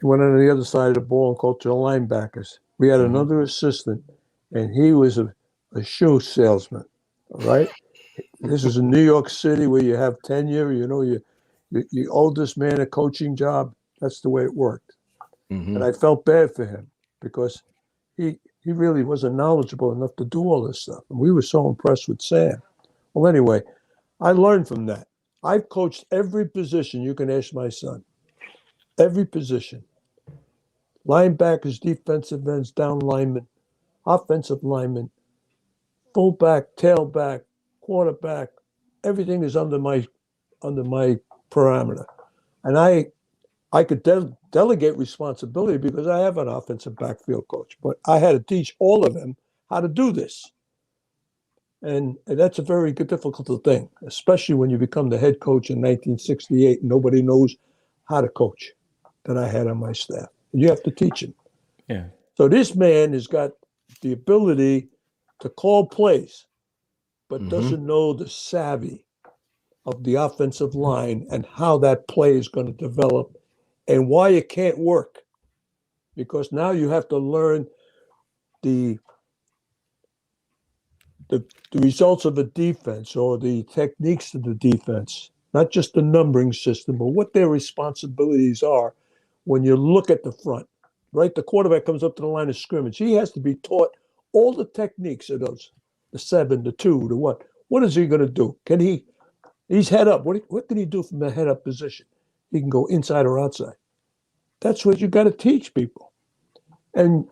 He went on the other side of the ball and coached the linebackers. We had another assistant, and he was a shoe salesman. All right. This is in New York City where you have tenure. You know, you owe this man a coaching job. That's the way it worked. And I felt bad for him because he really wasn't knowledgeable enough to do all this stuff. And we were so impressed with Sam. Well, anyway, I learned from that. I've coached every position you can ask my son. Every position. Linebackers, defensive ends, down linemen, offensive linemen, fullback, tailback, quarterback. Everything is under my parameter. And I could delegate responsibility because I have an offensive backfield coach, but I had to teach all of them how to do this. And that's a very difficult thing, especially when you become the head coach in 1968 and nobody knows how to coach that I had on my staff. And you have to teach him. Yeah. So this man has got the ability to call plays, but doesn't know the savvy of the offensive line and how that play is going to develop and why it can't work. Because now you have to learn the results of a defense or the techniques of the defense, not just the numbering system, but what their responsibilities are when you look at the front, right? The quarterback comes up to the line of scrimmage. He has to be taught all the techniques of those, the 7, the 2, the 1. What is he going to do? He's head up. What can he do from the head up position? He can go inside or outside. That's what you got to teach people. And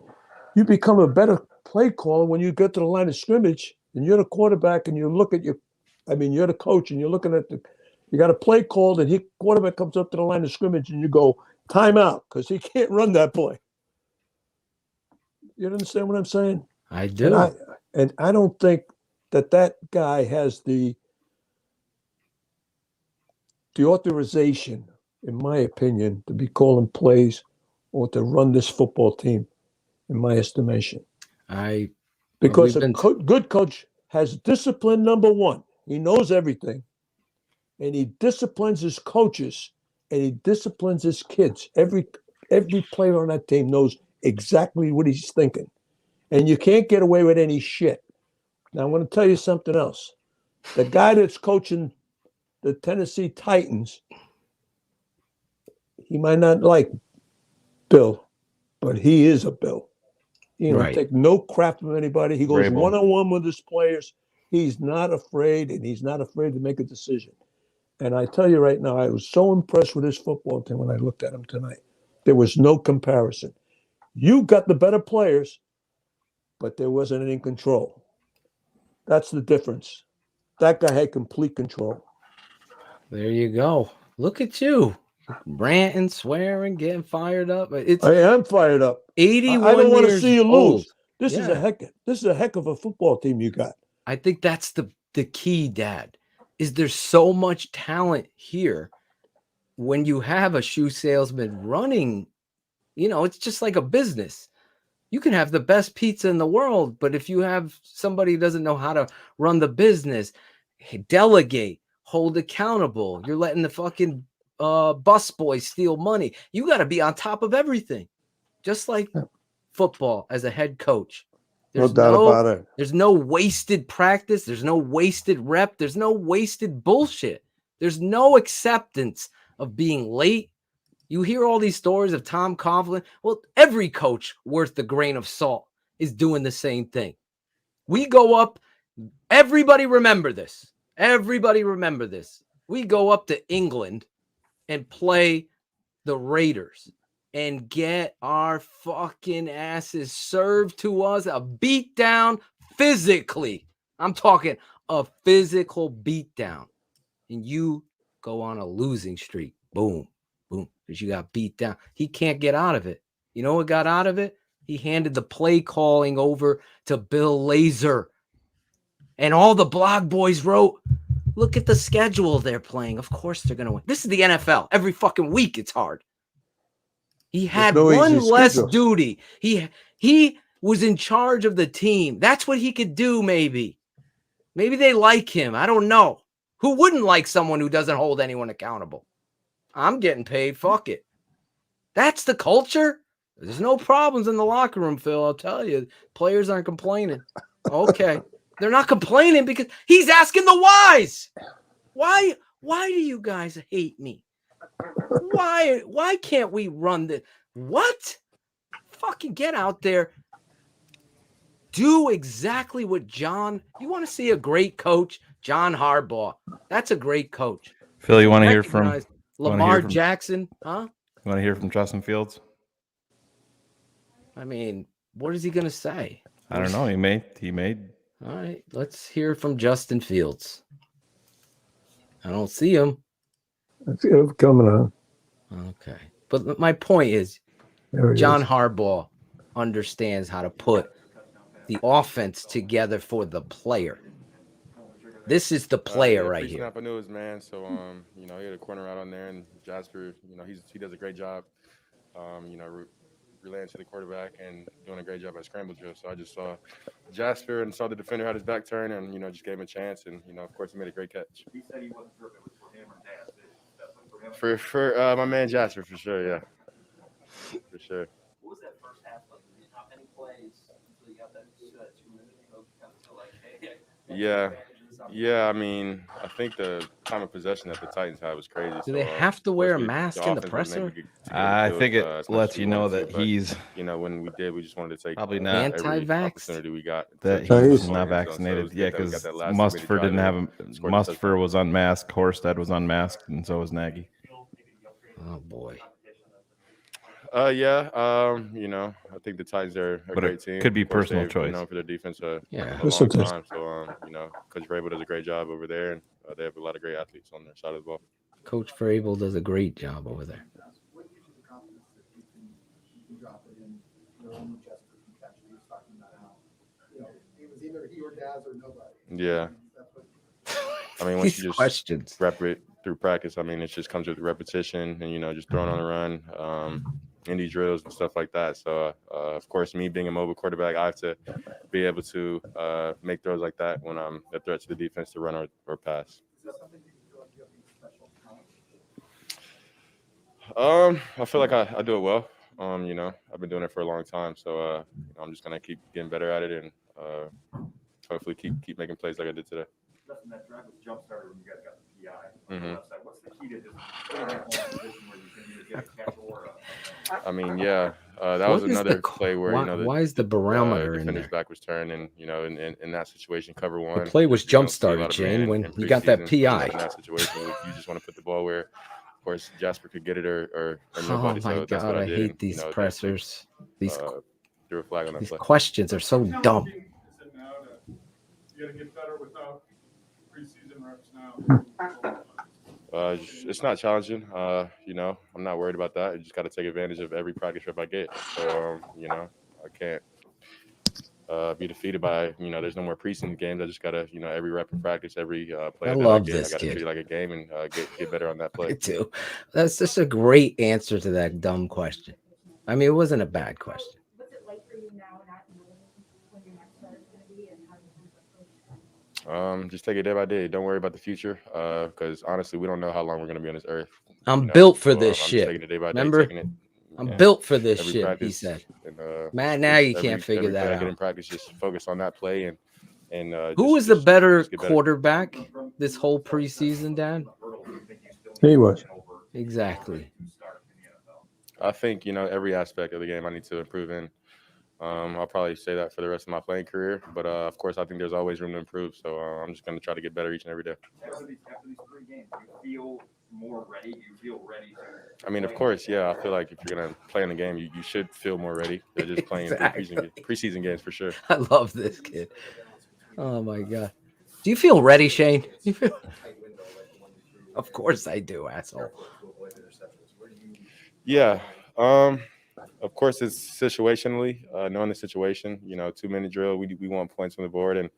you become a better play caller when you get to the line of scrimmage and you're the quarterback and you look at you're the coach and you're looking at you got a play called and quarterback comes up to the line of scrimmage and you go, timeout, because he can't run that play. You understand what I'm saying? I do. And I don't think that guy has the authorization, in my opinion, to be calling plays or to run this football team, in my estimation. Because a good coach has discipline, number one. He knows everything. And he disciplines his coaches and he disciplines his kids. Every player on that team knows exactly what he's thinking. And you can't get away with any shit. Now, I'm going to tell you something else. The guy that's coaching the Tennessee Titans, he might not like Bill, but he is a Bill. He don't take no crap from anybody. He goes one-on-one with his players. He's not afraid, and he's not afraid to make a decision. And I tell you right now, I was so impressed with his football team when I looked at him tonight. There was no comparison. You got the better players, but there wasn't any control. That's the difference. That guy had complete control. There you go. Look at you. Ranting, swearing, getting fired up. I am fired up. 81 I don't want to years see you old. lose. This is a heck of a football team you got. I think that's the key, Dad, is there's so much talent here. When you have a shoe salesman running, it's just like a business. You can have the best pizza in the world, but if you have somebody who doesn't know how to run the business, delegate, hold accountable, you're letting the fucking bus boys steal money. You got to be on top of everything, just like football as a head coach. No doubt about it. There's no wasted practice. There's no wasted rep. There's no wasted bullshit. There's no acceptance of being late. You hear all these stories of Tom Coughlin. Well, every coach worth a grain of salt is doing the same thing. We go up. Everybody remember this. Everybody remember this. We go up to England and play the Raiders and get our fucking asses served to us, a beatdown physically. I'm talking a physical beatdown. And you go on a losing streak. Boom, boom, because you got beat down. He can't get out of it. You know what got out of it? He handed the play calling over to Bill Lazor. And all the blog boys wrote, look at the schedule they're playing. Of course they're going to win. This is the NFL. Every fucking week it's hard. He had no one easy less schedule. duty. He was in charge of the team. That's what he could do, maybe. Maybe they like him. I don't know. Who wouldn't like someone who doesn't hold anyone accountable? I'm getting paid. Fuck it. That's the culture. There's no problems in the locker room, Phil. I'll tell you. Players aren't complaining. Okay. They're not complaining because he's asking the whys. Why do you guys hate me? Why can't we run the what? Fucking get out there. Do exactly what John. You want to see a great coach? John Harbaugh. That's a great coach. Phil, you want to hear from Recognize Lamar Jackson? Huh? You want to hear from Justin Fields? I mean, what is he going to say? I don't know. He may. All right, let's hear from Justin Fields. I don't see him. It's coming on. Okay. But my point is, There he John is. Harbaugh understands how to put the offense together for the player. This is the player right here. Snap, I knew his man, so he had a corner out on there, and Jasper, he does a great job, relaying to the quarterback and doing a great job at scramble drill. So I just saw Jasper and saw the defender had his back turned, and just gave him a chance, and of course he made a great catch. He said he wasn't sure if it was for him or Daz. For him. For my man Jasper, for sure, yeah, for sure. What was that first half like? Not many plays until you got that 2 minutes. Kind of feel like, hey. Yeah. I mean, I think the time of possession that the Titans had was crazy. Do they have to wear a mask in the presser? I think it lets you know that he's. When we did, we just wanted to take probably not every anti-vax. opportunity we got. That he's not vaccinated. Yeah, because Mustford didn't have him. Mustford was unmasked. Horsted was unmasked, and so was Nagy. Oh boy. I think the Titans are a great team. Could be Of course, personal they've choice. been known for their defense a Yeah. long time. So, Coach Vrabel does a great job over there, and they have a lot of great athletes on their side of the ball. Coach Vrabel does a great job over there. Yeah. I mean, once These you just questions. rep it through practice, I mean, it just comes with repetition and, just throwing on the run, indie drills and stuff like that. So, of course, me being a mobile quarterback, I have to be able to make throws like that when I'm a threat to the defense to run or pass. I feel like I do it well. I've been doing it for a long time. So, I'm just going to keep getting better at it and hopefully keep making plays like I did today. That drive was jump started when you guys got the PI. Mm-hmm. What's the key to just putting that ball in a position where you can either get a catch or I mean, that was another play where why is the barometer in defender's there? back was turned, and in that situation, cover one. The play was jump see a lot started, of Shane, man when in you got that preseason, PI. In that situation, you just want to put the ball where, of course, Jasper could get it or Oh nobody. my So that's what God, I did, hate and, these pressers. These threw a flag on that play. questions are so dumb. You got to get better without preseason reps now. It's not challenging. I'm not worried about that. I just got to take advantage of every practice rep I get. So, I can't be defeated by, there's no more preseason games. I just got to, every rep in practice, every play I that love I get, this I got to kid. treat it like a game and get better on that play. Me too. That's just a great answer to that dumb question. I mean, it wasn't a bad question. What's it like for you now, not knowing when your next start is going to be and how you Just take it day by day. Don't worry about the future, because honestly, we don't know how long we're going to be on this earth. I'm built for So, this I'm shit. just taking it day by day, Remember? taking it, I'm built for this every shit, he practice, said. and, Man, now you every- can't figure every play that I get in out. practice, just focus on that play and Who was just the better get better. quarterback this whole preseason, Dan? He was. Exactly. I think every aspect of the game I need to improve in. I'll probably say that for the rest of my playing career, but of course I think there's always room to improve. So I'm just going to try to get better each and every day. after these 3 games, do you feel more ready? Do you feel ready to? I mean, of course, yeah. I feel like if you're going to play in the game, you should feel more ready. They're just playing preseason games for sure. I love this kid. Oh my God. Do you feel ready, Shane? You feel... Of course I do, asshole. Yeah. Of course, it's situationally, knowing the situation. 2-minute drill, we want points on the board, and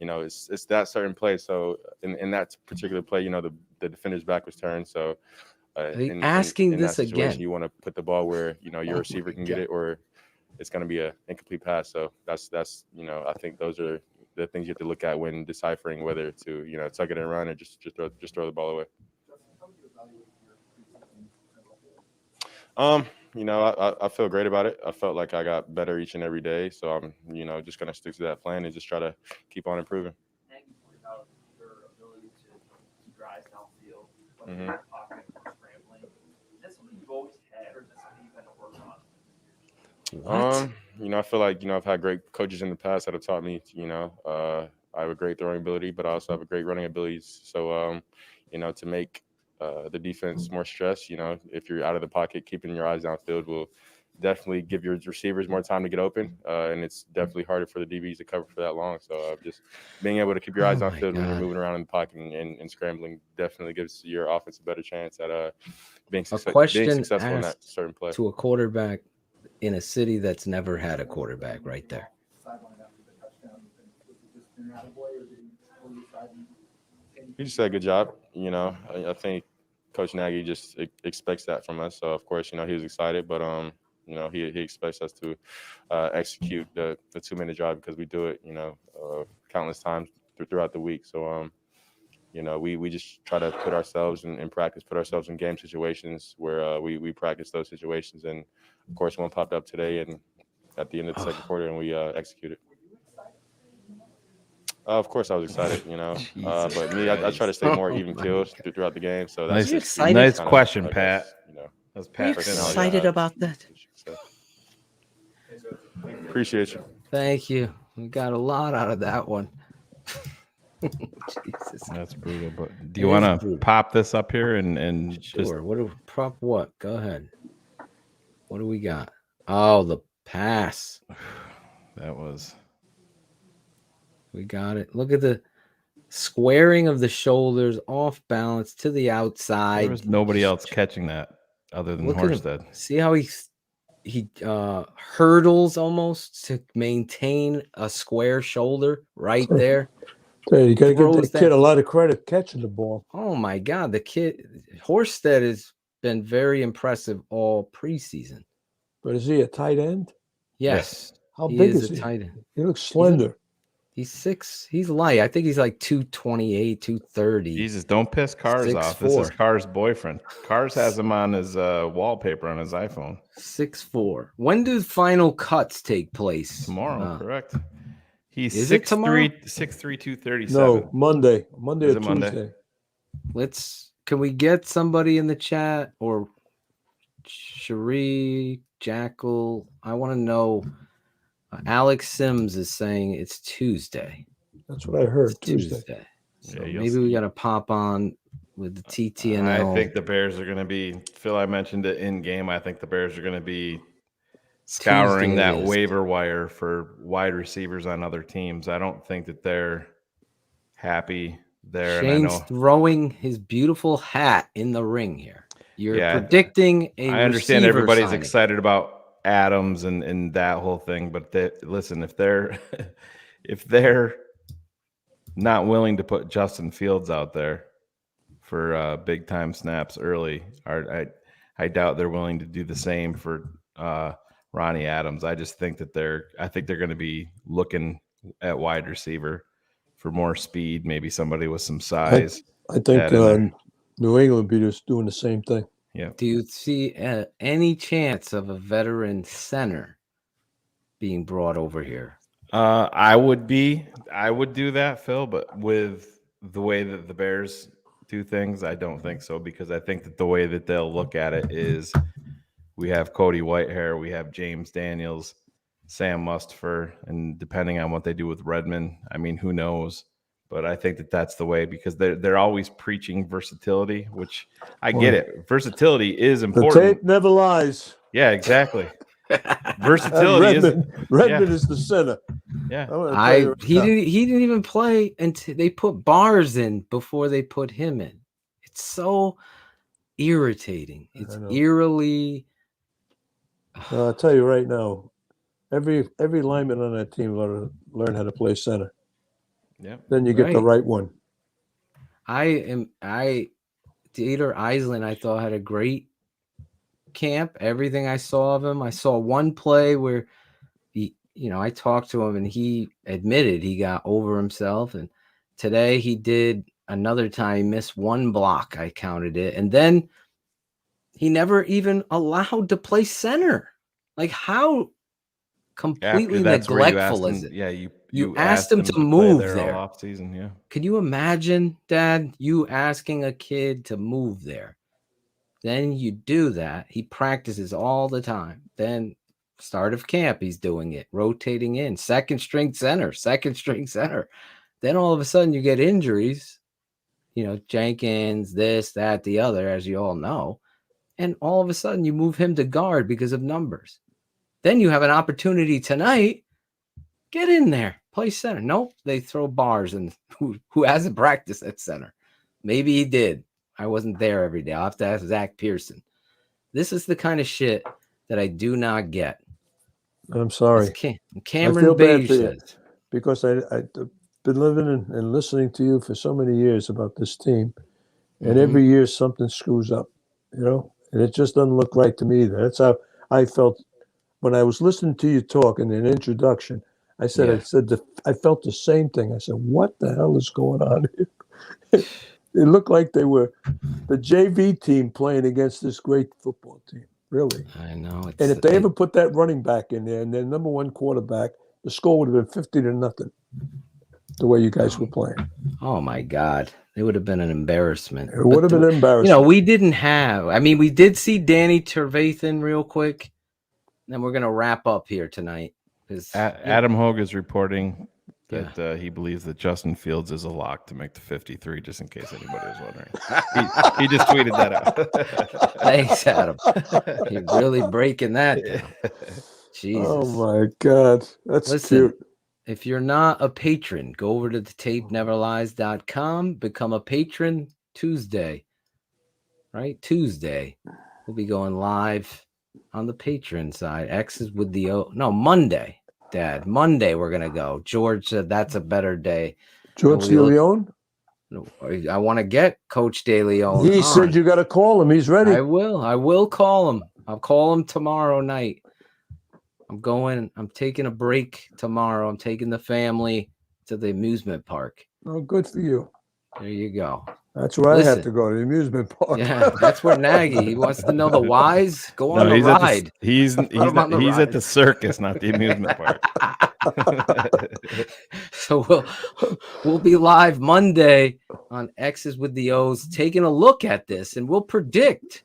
it's that certain play. So in that particular play, the defender's back was turned. So in that situation, again? you want to put the ball where your receiver can get it, or it's going to be an incomplete pass. So that's I think those are the things you have to look at when deciphering whether to tuck it and run or just throw the ball away. I feel great about it. I felt like I got better each and every day. So I'm, just going to stick to that plan and just try to keep on improving. Thank you for about your ability to keep your eyes downfield, whether Mhm. you're pocket or scrambling. Is that something you've always had, or is that something you've had to work on? I feel like, I've had great coaches in the past that have taught me, I have a great throwing ability, but I also have a great running abilities. So, to make the defense more stressed, if you're out of the pocket, keeping your eyes downfield will definitely give your receivers more time to get open. And it's definitely harder for the DBs to cover for that long. So just being able to keep your eyes downfield when you're moving around in the pocket and scrambling definitely gives your offense a better chance at being successful in that certain play. To a quarterback in a city that's never had a quarterback right there. He just said a good job. I think Coach Nagy just expects that from us. So of course, he was excited, but he expects us to execute the 2-minute drive because we do it, countless times throughout the week. So we just try to put ourselves in practice, put ourselves in game situations where we practice those situations, and of course one popped up today and at the end of the second quarter, and we executed. Of course, I was excited, but me, I try to stay more even keeled throughout the game. So that's nice question, Pat. That's Are you excited about that? Appreciate you. Thank you. We got a lot out of that one. Jesus, that's brutal. But do you want to pop this up here and sure? Just... What do prop? What? Go ahead. What do we got? Oh, the pass. That was. We got it. Look at the squaring of the shoulders, off balance to the outside. There was nobody else catching that other than Horsted. See how he hurdles almost to maintain a square shoulder right there. You got to give the kid a lot of credit catching the ball. Oh my God, the kid Horsted has been very impressive all preseason. But is he a tight end? Yes. How big is he? He Tight end. He looks slender. He's 6. He's light. I think he's like 228, 230. Jesus, don't piss Cars off. This is Cars' boyfriend. Cars has him on his wallpaper on his iPhone. 6'4". When do final cuts take place? Tomorrow, correct. He's 6'3", 237. No, Monday or Tuesday. Monday? Can we get somebody in the chat or Cherie, Jackal? I want to know. Alex Sims is saying it's Tuesday. That's what I heard. It's Tuesday. So yeah, maybe we got to pop on with the TTNL. I think the Bears are going to be. Phil, I mentioned it in game. I think the Bears are going to be scouring that waiver wire for wide receivers on other teams. I don't think that they're happy there. Shane's throwing his beautiful hat in the ring here. You're predicting a I understand everybody's signing. excited about Adams and that whole thing, but listen, if they're if they're not willing to put Justin Fields out there for big time snaps early, I doubt they're willing to do the same for Ronnie Adams. I just think that they're going to be looking at wide receiver for more speed, maybe somebody with some size. I think New England be just doing the same thing. Yeah. Do you see any chance of a veteran center being brought over here? I would do that, Phil, but with the way that the Bears do things, I don't think so, because I think that the way that they'll look at it is we have Cody Whitehair, we have James Daniels, Sam Mustipher, and depending on what they do with Redmond, I mean, who knows? But I think that that's the way, because they're always preaching versatility, which I get it. Versatility is important. The tape never lies. Yeah, exactly. Versatility Redmond is the center. Yeah, he didn't even play until they put Bars in before they put him in. It's so irritating. It's eerily I'll tell you right now, every lineman on that team ought to learn how to play center. Yeah. Then you get the right one. Dieter Eisland, I thought, had a great camp. Everything I saw of him. I saw one play where I talked to him and he admitted he got over himself. And today he did another time. He missed one block. I counted it. And then he never even allowed to play center. Like, how completely neglectful is it? Yeah, you asked him to move there off season. Yeah. Can you imagine, Dad, you asking a kid to move there? Then you do that. He practices all the time. Then start of camp, he's doing it, rotating in, second string center. Then all of a sudden you get injuries, Jenkins, this, that, the other, as you all know. And all of a sudden you move him to guard because of numbers. Then you have an opportunity tonight. Get in there, play center. Nope, they throw bars, and who hasn't practiced at center? Maybe he did. I wasn't there every day. I'll have to ask Zach Pearson. This is the kind of shit that I do not get. I'm sorry. Cameron I feel bad Beige for you says. because I've been living and listening to you for so many years about this team, and every year something screws up, and it just doesn't look right to me either. That's how I felt when I was listening to you talk in an introduction. I felt the same thing. I said, what the hell is going on here? It looked like they were the JV team playing against this great football team, really. I know. And if they ever put that running back in there and their number one quarterback, the score would have been 50-0, the way you guys were playing. Oh, my God. It would have been an embarrassment. It would have been embarrassing. We didn't have – we did see Danny Trevathan real quick. And then we're going to wrap up here tonight. Adam Hogue is reporting that he believes that Justin Fields is a lock to make the 53, just in case anybody was wondering. He just tweeted that out. Thanks, Adam. You're really breaking that down. Jesus. Oh, my God. That's cute. If you're not a patron, go over to thetapeneverlies.com, become a patron Tuesday. Right? Tuesday. We'll be going live on the patron side. X's with the Monday. Dad, Monday we're gonna go. George said that's a better day. George DeLeon? I want to get Coach DeLeon. He said you got to call him. He's ready. I will call him. I'll call him tomorrow night. I'm taking a break tomorrow. I'm taking the family to the amusement park. Oh, good for you. There you go. That's where I have to go to the amusement park. Yeah, that's where Nagy. He wants to know the whys. Go on the ride. He's at the circus, not the amusement park. So we'll be live Monday on X's with the O's, taking a look at this, and we'll predict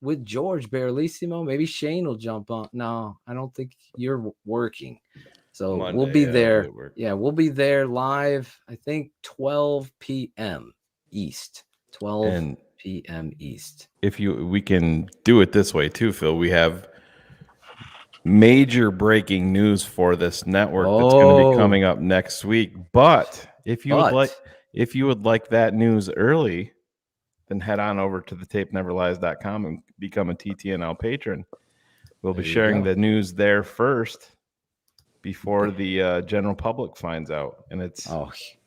with George Baralissimo. Maybe Shane will jump on. No, I don't think you're working. So Monday, we'll be there. We'll be there live, I think 12 p.m. East. 12 p.m. East. We can do it this way too, Phil. We have major breaking news for this network that's going to be coming up next week. But if you would like that news early, then head on over to thetapeneverlies.com and become a TTNL patron. We'll be sharing the news there first before the general public finds out. And it's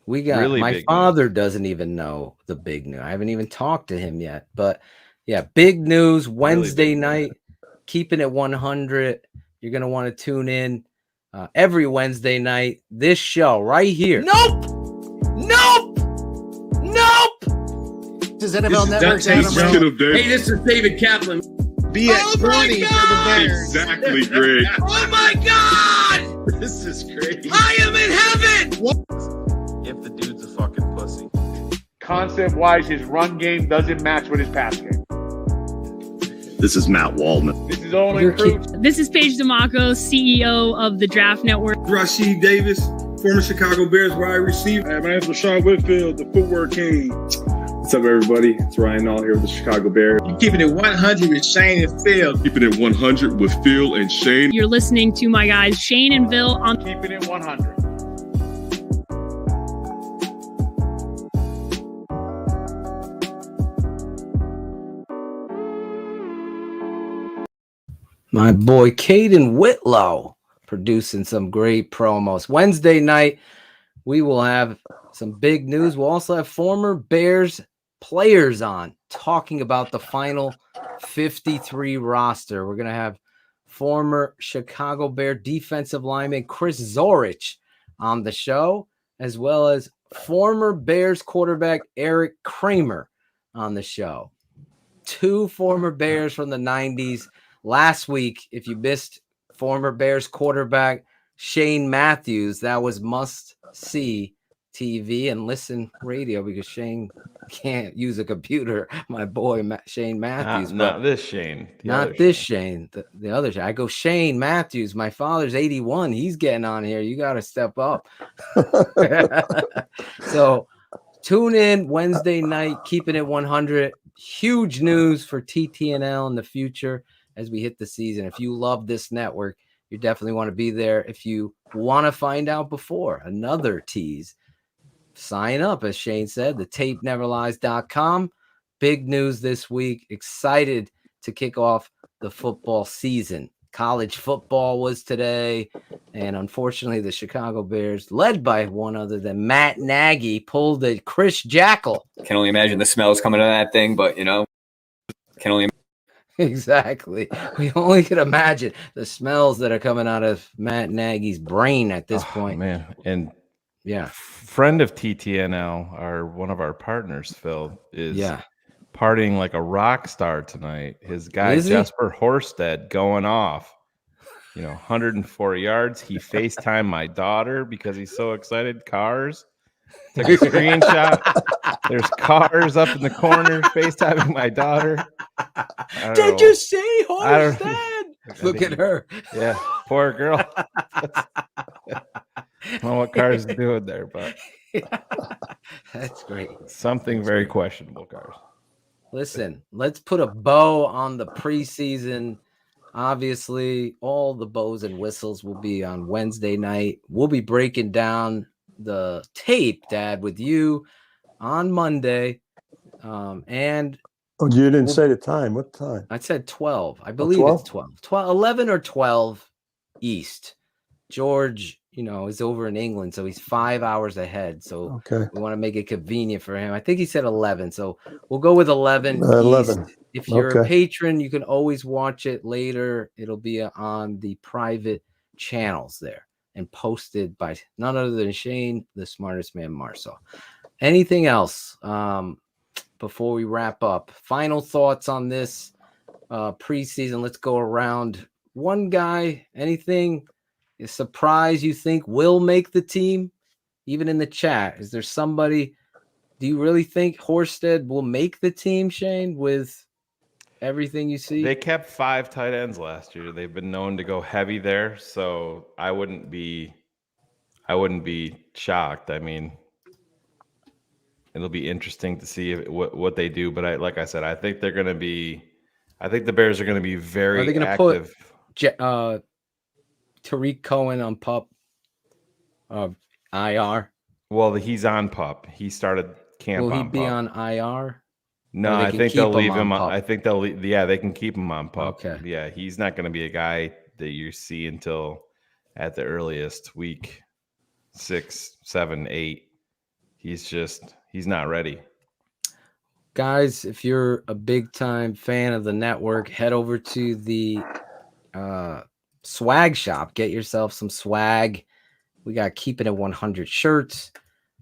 really my father doesn't even know the big news. I haven't even talked to him yet. But yeah, big news Wednesday night, keeping it 100. You're going to want to tune in every Wednesday night. This show right here. Nope. This is NFL Network. Hey, this is David Kaplan. BHL for the Bears. Exactly, Greg. Oh my God! This is crazy. I am in heaven. What? If the dude's a fucking pussy. Concept-wise, his run game doesn't match with his pass game. This is Matt Waldman. This is Olin Cruz. This is Paige DeMacco, CEO of the Draft Network. Rashid Davis, former Chicago Bears wide receiver. Hey, my name is Rashawn Whitfield, the footwork king. What's up, everybody? It's Ryan Nall here with the Chicago Bears. You're keeping it 100 with Shane and Phil. Keeping it 100 with Phil and Shane. You're listening to my guys Shane and Phil on Keeping It 100. My boy Caden Whitlow producing some great promos. Wednesday night, we will have some big news. We'll also have former Bears players on talking about the final 53 roster. We're going to have former Chicago Bear defensive lineman Chris Zorich on the show, as well as former Bears quarterback Eric Kramer on the show. 2 former Bears from the 90s. Last week, if you missed former Bears quarterback Shane Matthews, that was must-see TV and listen radio because Shane can't use a computer. My boy Shane Matthews. Not this Shane. Not this Shane. The other Shane. I go, Shane Matthews. My father's 81. He's getting on here. You got to step up. So tune in Wednesday night, keeping it 100. Huge news for TTNL in the future as we hit the season. If you love this network, you definitely want to be there. If you want to find out before, another tease, sign up, as Shane said, the tapeneverlies.com. Big news this week. Excited to kick off the football season. College football was today, and unfortunately, the Chicago Bears, led by one other than Matt Nagy, pulled a Chris Jackal. Can only imagine the smells coming out of that thing, but, can only Exactly. We only can imagine the smells that are coming out of Matt Nagy's brain at this point. Man, and yeah, friend of TTNL, one of our partners, Phil, is partying like a rock star tonight. His guy Jesper Horsted going off, 104 yards. He FaceTimed my daughter because he's so excited. Cars. Took a screenshot. There's cars up in the corner FaceTiming my daughter. Did you see Horsted? Look at her. Yeah, poor girl. I don't know what Cars is doing there, but that's great. Something very questionable, Cars. Listen, let's put a bow on the preseason. Obviously, all the bows and whistles will be on Wednesday night. We'll be breaking down the tape, Dad, with you on Monday. And you didn't say the time. What time? I said 12. I believe it's 12. 11 or 12 East. George, is over in England, so he's 5 hours ahead. So we want to make it convenient for him. I think he said 11. So we'll go with 11. 11. East. If you're a patron, you can always watch it later. It'll be on the private channels there and posted by none other than Shane, the smartest man, Marceau. Anything else before we wrap up? Final thoughts on this preseason. Let's go around. One guy, anything, a surprise you think will make the team? Even in the chat, is there somebody, do you really think Horsted will make the team, Shane, with everything you see? They kept 5 tight ends last year. They've been known to go heavy there, so I wouldn't be shocked. I mean, it'll be interesting to see what they do. But like I said, I think they're going to be. I think the Bears are going to be very active. Are they going to put Tariq Cohen on PUP IR? Well, he's on PUP. He started camp. Will he on be PUP. on IR? No, I think they'll leave him. I think they'll. Yeah, they can keep him on PUP. Okay. Yeah, he's not going to be a guy that you see until at the earliest week 6, 7, 8. He's not ready. Guys, if you're a big time fan of the network, head over to the swag shop. Get yourself some swag. We got Keeping It 100 shirts.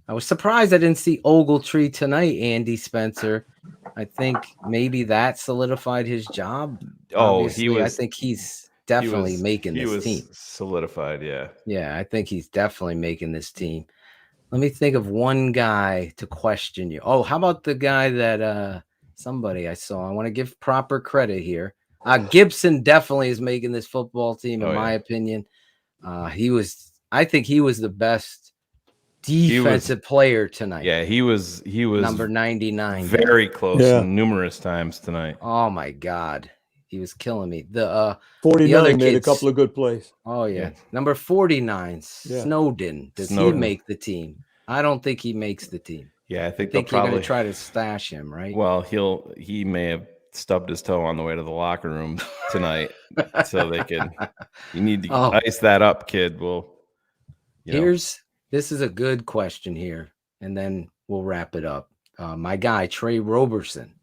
I was surprised I didn't see Ogletree tonight, Andy Spencer. I think maybe that solidified his job. Oh, Obviously, I think he's definitely making this team. Solidified, yeah. Yeah, I think he's definitely making this team. Let me think of one guy to question you. Oh, how about the guy that somebody I saw? I want to give proper credit here. Gibson definitely is making this football team, in my opinion. I think he was the best defensive player tonight. Yeah, he was number 99. Very close numerous times tonight. Oh my God. He was killing me. The 49 made a couple of good plays. Oh yeah. Number 49, Snowden. Does he make the team? I don't think he makes the team. Yeah, I think you're going to try to stash him, right? Well, he may have stubbed his toe on the way to the locker room tonight, so they can. You need to ice that up, kid. Well, this is a good question here, and then we'll wrap it up. My guy Trey Roberson,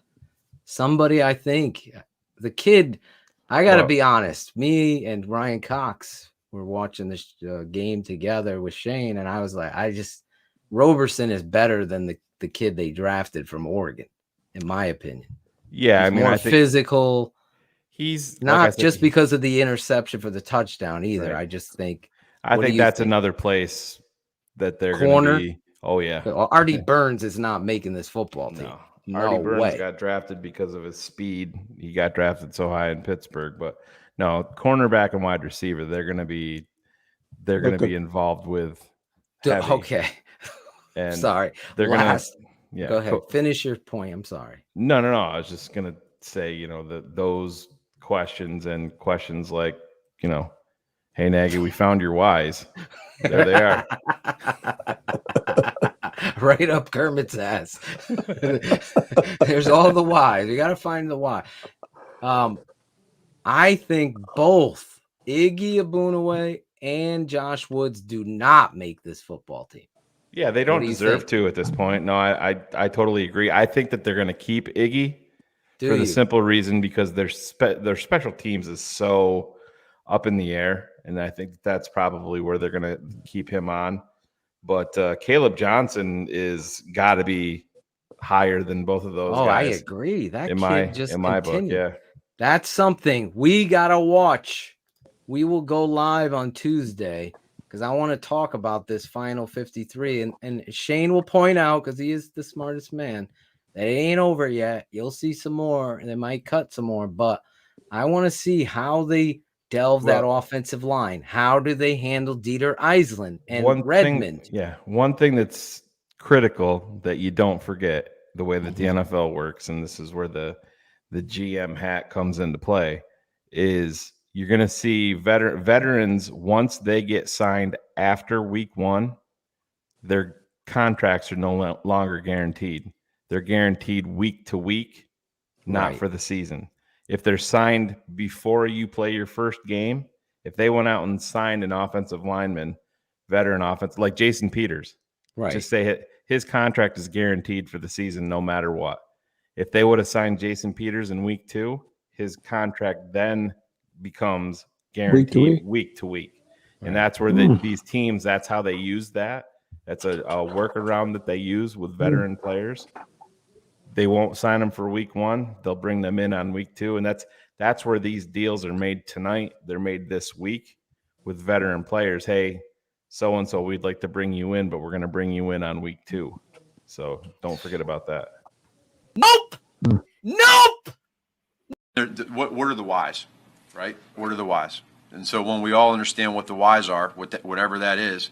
somebody I think the kid. I got to be honest. Me and Ryan Cox were watching this game together with Shane, and I was like, Roberson is better than the kid they drafted from Oregon, in my opinion. Yeah, he's more I think physical. He's not like I said, just because of the interception for the touchdown either. Right. I just think. I think that's another place that they're going to be. Oh yeah, Artie Burns is not making this football team. No Artie Burns way. got drafted because of his speed. He got drafted so high in Pittsburgh, but no, cornerback and wide receiver, they're going to be involved with. Heavy. Okay. And sorry. They're going to. Go ahead. Finish your point. I'm sorry. No. I was just going to say, those questions and questions like, hey Nagy, we found your whys. There they are. Right up Kermit's ass. There's all the whys. You got to find the why. I think both Iggy Abunaway and Josh Woods do not make this football team. Yeah, they don't deserve to at this point. No, I totally agree. I think that they're going to keep Iggy the simple reason because their special teams is so up in the air, and I think that's probably where they're going to keep him on. But Caleb Johnson is got to be higher than both of those guys. I agree. That in kid my book, yeah. That's something we got to watch. We will go live on Tuesday because I want to talk about this final 53. And Shane will point out, because he is the smartest man, that it ain't over yet. You'll see some more, and they might cut some more. But I want to see how they delve that offensive line. How do they handle Dieter Eisland and Redmond? One thing that's critical that you don't forget, the way that the NFL works, and this is where the GM hat comes into play, is you're going to see veterans, once they get signed after week 1, their contracts are no longer guaranteed. They're guaranteed week to week, not for the season. If they're signed before you play your first game, if they went out and signed an offensive lineman, veteran offense, like Jason Peters, just say his contract is guaranteed for the season no matter what. If they would have signed Jason Peters in week 2, his contract then becomes guaranteed week to week. And that's where these teams, that's how they use that. That's a workaround that they use with veteran players. They won't sign them for week 1. They'll bring them in on week 2. And that's where these deals are made tonight. They're made this week with veteran players. Hey, so-and-so, we'd like to bring you in, but we're going to bring you in on week 2. So don't forget about that. Nope. What are the whys, right? What are the whys? And so when we all understand what the whys are, whatever that is.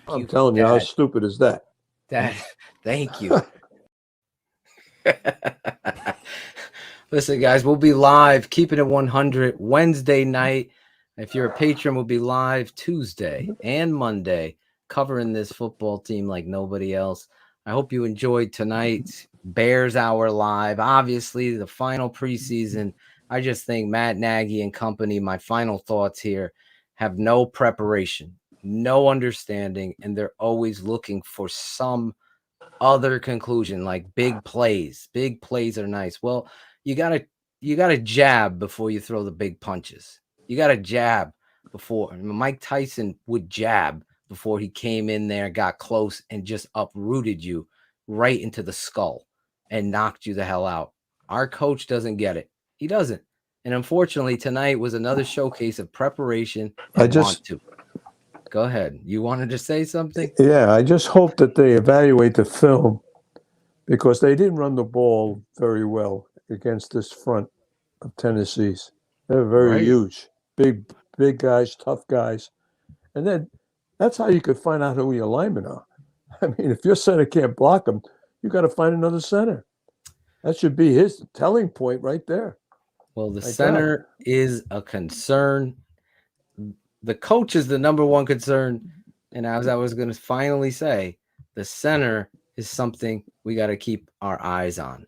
I'm telling you, how stupid is that? Thank you. Listen, guys, we'll be live, keeping it 100 Wednesday night. If you're a patron, we'll be live Tuesday and Monday, covering this football team like nobody else. I hope you enjoyed tonight's Bears Hour Live. Obviously, the final preseason. I just think Matt Nagy and company, my final thoughts here, have no preparation, no understanding, and they're always looking for some other conclusion, like big plays. Big plays are nice. Well, you gotta jab before you throw the big punches. You gotta jab before. Mike Tyson would jab before he came in there, got close, and just uprooted you right into the skull and knocked you the hell out. Our coach doesn't get it. He doesn't. And unfortunately, tonight was another showcase of preparation. Go ahead. You wanted to say something? Yeah, I just hope that they evaluate the film, because they didn't run the ball very well against this front of Tennessee's. They're very huge, big guys, tough guys. And then that's how you could find out who your linemen are. I mean, if your center can't block them, you got to find another center. That should be his telling point right there. Well, the center is a concern. The coach is the number one concern. And as I was going to finally say, the center is something we got to keep our eyes on.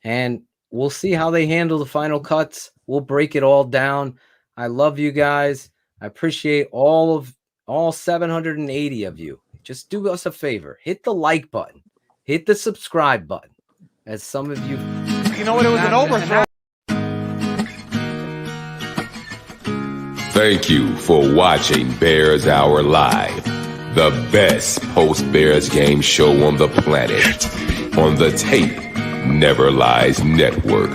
And we'll see how they handle the final cuts. We'll break it all down. I love you guys. I appreciate all 780 of you. Just do us a favor. Hit the like button. Hit the subscribe button. As some of you... You know what? It was an overthrow. Thank you for watching Bears Hour Live, the best post-Bears game show on the planet, on the Tape Never Lies Network.